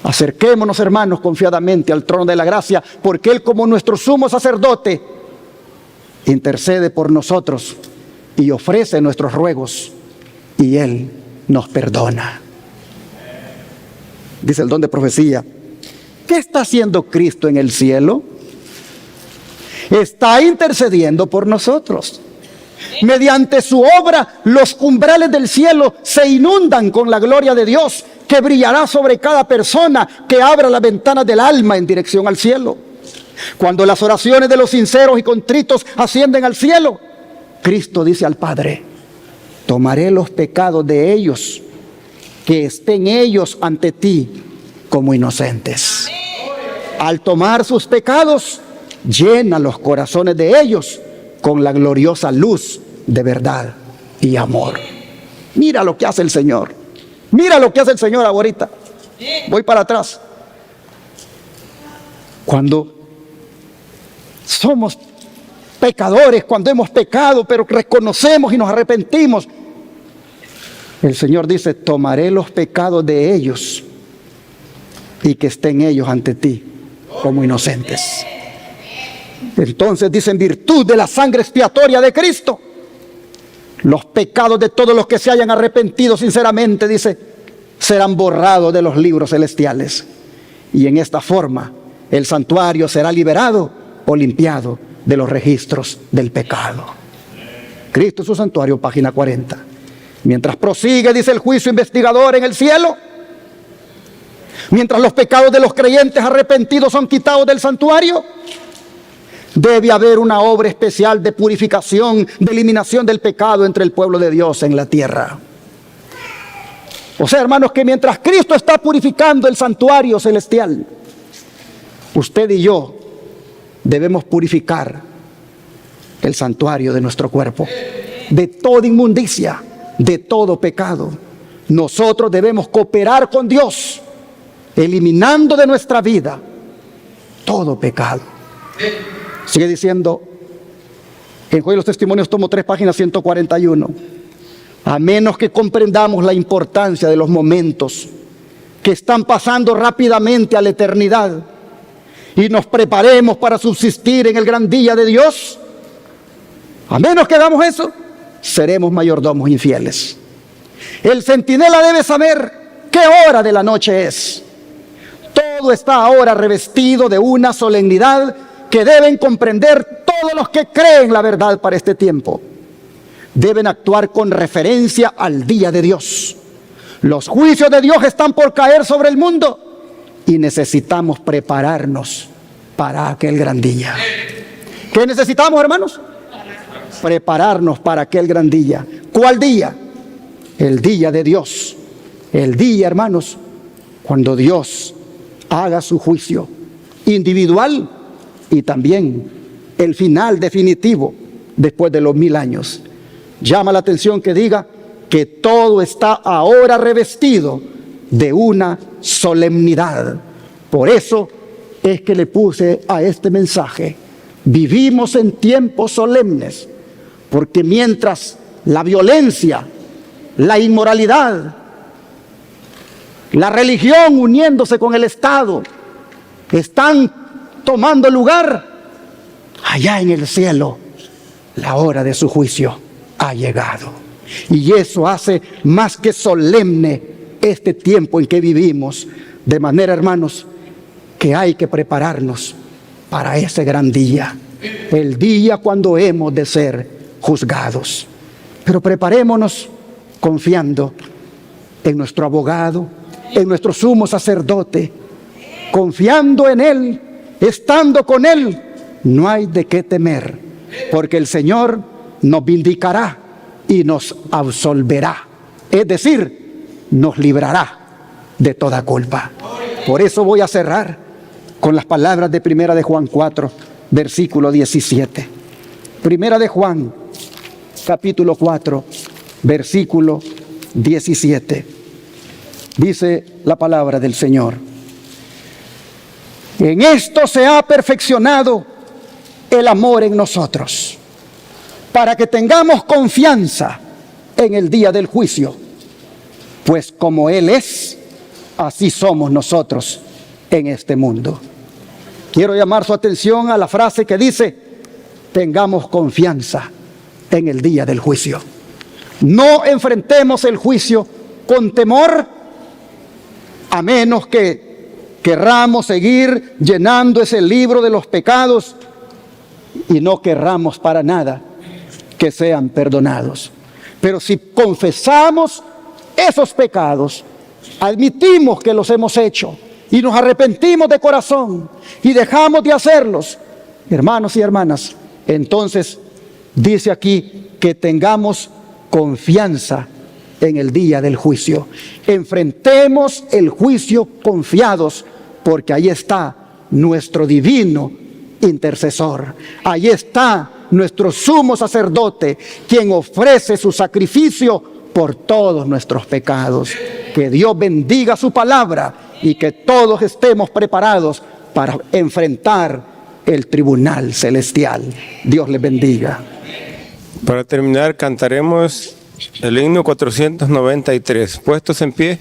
Acerquémonos, hermanos, confiadamente al trono de la gracia, porque Él, como nuestro sumo sacerdote, intercede por nosotros y ofrece nuestros ruegos, y Él nos perdona. Dice el don de profecía: ¿qué está haciendo Cristo en el cielo? Está intercediendo por nosotros. Mediante su obra, los umbrales del cielo se inundan con la gloria de Dios, que brillará sobre cada persona que abra las ventanas del alma en dirección al cielo. Cuando las oraciones de los sinceros y contritos ascienden al cielo, Cristo dice al Padre: tomaré los pecados de ellos, que estén ellos ante ti como inocentes. Al tomar sus pecados, llena los corazones de ellos con la gloriosa luz de verdad y amor. Mira lo que hace el Señor. Mira lo que hace el Señor ahorita. Voy para atrás. Cuando somos pecadores, cuando hemos pecado, pero reconocemos y nos arrepentimos, el Señor dice: tomaré los pecados de ellos y que estén ellos ante ti como inocentes. Entonces dice: en virtud de la sangre expiatoria de Cristo, los pecados de todos los que se hayan arrepentido sinceramente, dice, serán borrados de los libros celestiales. Y en esta forma el santuario será liberado o limpiado de los registros del pecado. Cristo es su santuario, página 40. Mientras prosigue, dice, el juicio investigador en el cielo, mientras los pecados de los creyentes arrepentidos son quitados del santuario, debe haber una obra especial de purificación, de eliminación del pecado entre el pueblo de Dios en la tierra. O sea, hermanos, que mientras Cristo está purificando el santuario celestial, usted y yo debemos purificar el santuario de nuestro cuerpo de toda inmundicia, de todo pecado. Nosotros debemos cooperar con Dios, eliminando de nuestra vida todo pecado. Sigue diciendo en Joya de los Testimonios, tomo 3, página 141. A menos que comprendamos la importancia de los momentos que están pasando rápidamente a la eternidad y nos preparemos para subsistir en el gran día de Dios, a menos que hagamos eso, seremos mayordomos infieles. El centinela debe saber qué hora de la noche es. Todo está ahora revestido de una solemnidad que deben comprender todos los que creen la verdad para este tiempo. Deben actuar con referencia al día de Dios. Los juicios de Dios están por caer sobre el mundo y necesitamos prepararnos para aquel gran día. ¿Qué necesitamos, hermanos? Prepararnos para aquel gran día. ¿Cuál día? El día de Dios. El día, hermanos, cuando Dios haga su juicio individual y también el final definitivo después de los 1000 años. Llama la atención que diga que todo está ahora revestido de una solemnidad. Por eso es que le puse a este mensaje: vivimos en tiempos solemnes, porque mientras la violencia, la inmoralidad, la religión uniéndose con el Estado están tomando lugar, allá en el cielo la hora de su juicio ha llegado. Y eso hace más que solemne este tiempo en que vivimos. De manera, hermanos, que hay que prepararnos para ese gran día, el día cuando hemos de ser juzgados. Pero preparémonos confiando en nuestro abogado, en nuestro sumo sacerdote, confiando en Él, estando con Él. No hay de qué temer, porque el Señor nos vindicará y nos absolverá, es decir, nos librará de toda culpa. Por eso voy a cerrar con las palabras de Primera de Juan 4, versículo 17. Primera de Juan, capítulo 4, versículo 17. Dice la palabra del Señor: en esto se ha perfeccionado el amor en nosotros, para que tengamos confianza en el día del juicio, pues como Él es, así somos nosotros en este mundo. Quiero llamar su atención a la frase que dice: tengamos confianza en el día del juicio. No enfrentemos el juicio con temor, a menos que querramos seguir llenando ese libro de los pecados y no querramos para nada que sean perdonados. Pero si confesamos esos pecados, admitimos que los hemos hecho y nos arrepentimos de corazón y dejamos de hacerlos, hermanos y hermanas, entonces dice aquí que tengamos confianza en el día del juicio. Enfrentemos el juicio confiados, porque ahí está nuestro divino intercesor. Ahí está nuestro sumo sacerdote, quien ofrece su sacrificio por todos nuestros pecados. Que Dios bendiga su palabra y que todos estemos preparados para enfrentar el tribunal celestial. Dios les bendiga. Para terminar, cantaremos el himno 493. Puestos en pie.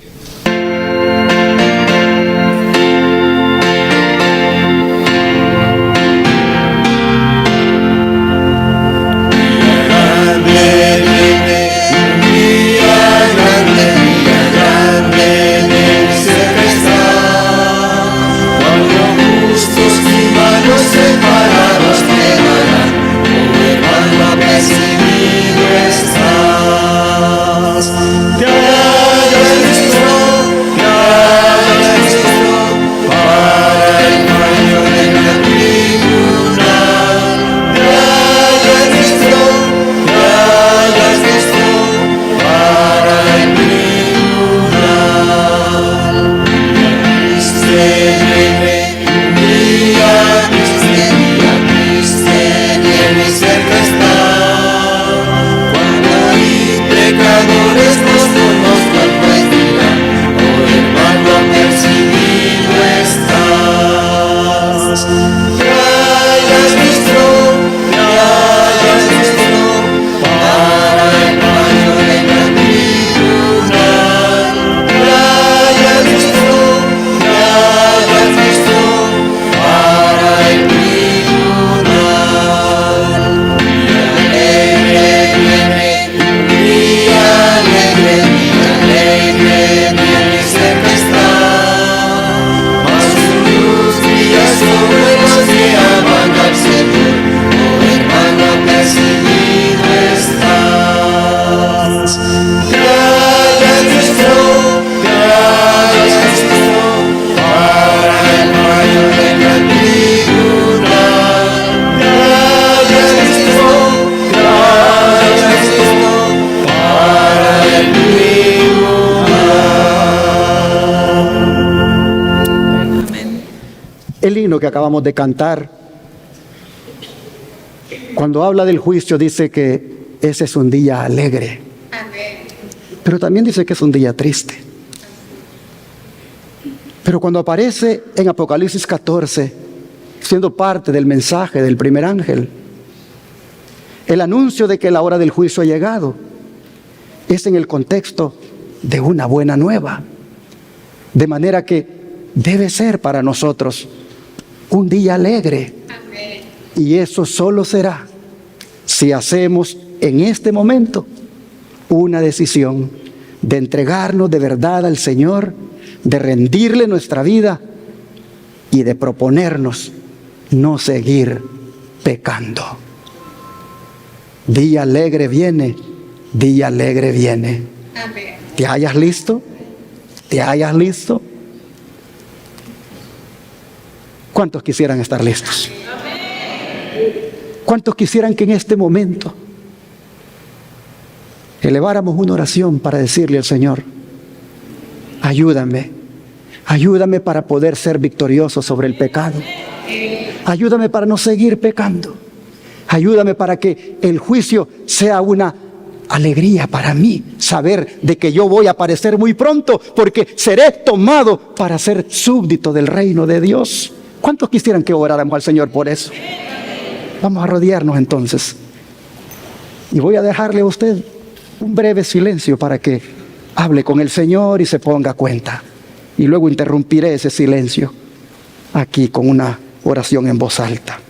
El himno que acabamos de cantar, cuando habla del juicio, dice que ese es un día alegre. Amén. Pero también dice que es un día triste. Pero cuando aparece en Apocalipsis 14, siendo parte del mensaje del primer ángel, el anuncio de que la hora del juicio ha llegado, es en el contexto de una buena nueva. De manera que debe ser para nosotros un día alegre. Amén. Y eso solo será si hacemos en este momento una decisión de entregarnos de verdad al Señor, de rendirle nuestra vida y de proponernos no seguir pecando. Día alegre viene, día alegre viene. Amén. ¿Te hallas listo? ¿Te hallas listo? ¿Cuántos quisieran estar listos? ¿Cuántos quisieran que en este momento eleváramos una oración para decirle al Señor: ayúdame, ayúdame para poder ser victorioso sobre el pecado, ayúdame para no seguir pecando, ayúdame para que el juicio sea una alegría para mí, saber de que yo voy a aparecer muy pronto, porque seré tomado para ser súbdito del reino de Dios? ¿Cuántos quisieran que oráramos al Señor por eso? Vamos a rodearnos entonces. Y voy a dejarle a usted un breve silencio para que hable con el Señor y se ponga cuenta. Y luego interrumpiré ese silencio aquí con una oración en voz alta.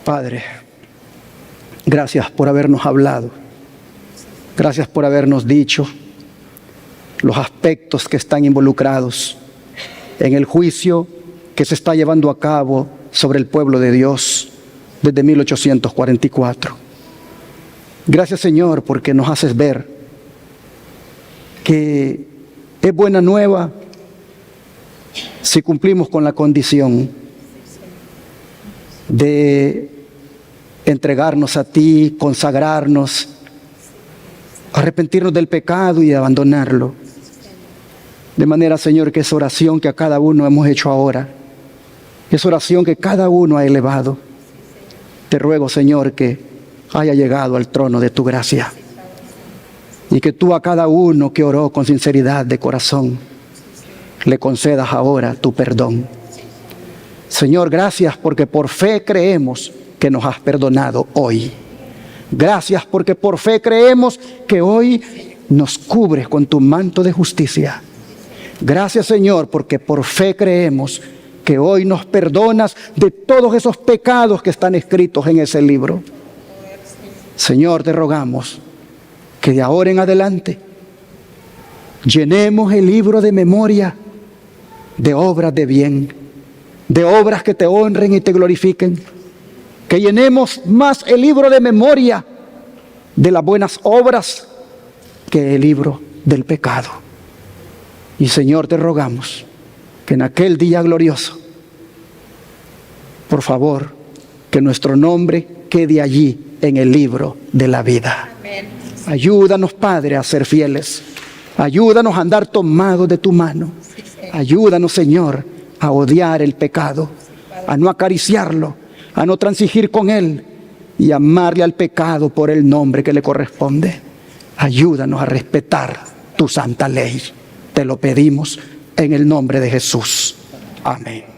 Padre, gracias por habernos hablado. Gracias por habernos dicho los aspectos que están involucrados en el juicio que se está llevando a cabo sobre el pueblo de Dios desde 1844. Gracias, Señor, porque nos haces ver que es buena nueva si cumplimos con la condición de entregarnos a ti, consagrarnos, arrepentirnos del pecado y abandonarlo. De manera, Señor, que esa oración que a cada uno hemos hecho ahora, esa oración que cada uno ha elevado, te ruego, Señor, que haya llegado al trono de tu gracia y que tú a cada uno que oró con sinceridad de corazón le concedas ahora tu perdón. Señor, gracias porque por fe creemos que nos has perdonado hoy. Gracias porque por fe creemos que hoy nos cubres con tu manto de justicia. Gracias, Señor, porque por fe creemos que hoy nos perdonas de todos esos pecados que están escritos en ese libro. Señor, te rogamos que de ahora en adelante llenemos el libro de memoria de obras de bien, de obras que te honren y te glorifiquen. Que llenemos más el libro de memoria de las buenas obras que el libro del pecado. Y Señor, te rogamos que en aquel día glorioso, por favor, que nuestro nombre quede allí en el libro de la vida. Amén. Ayúdanos, Padre, a ser fieles. Ayúdanos a andar tomados de tu mano. Ayúdanos, Señor, a odiar el pecado, a no acariciarlo, a no transigir con él y amarle al pecado por el nombre que le corresponde. Ayúdanos a respetar tu santa ley. Te lo pedimos en el nombre de Jesús. Amén.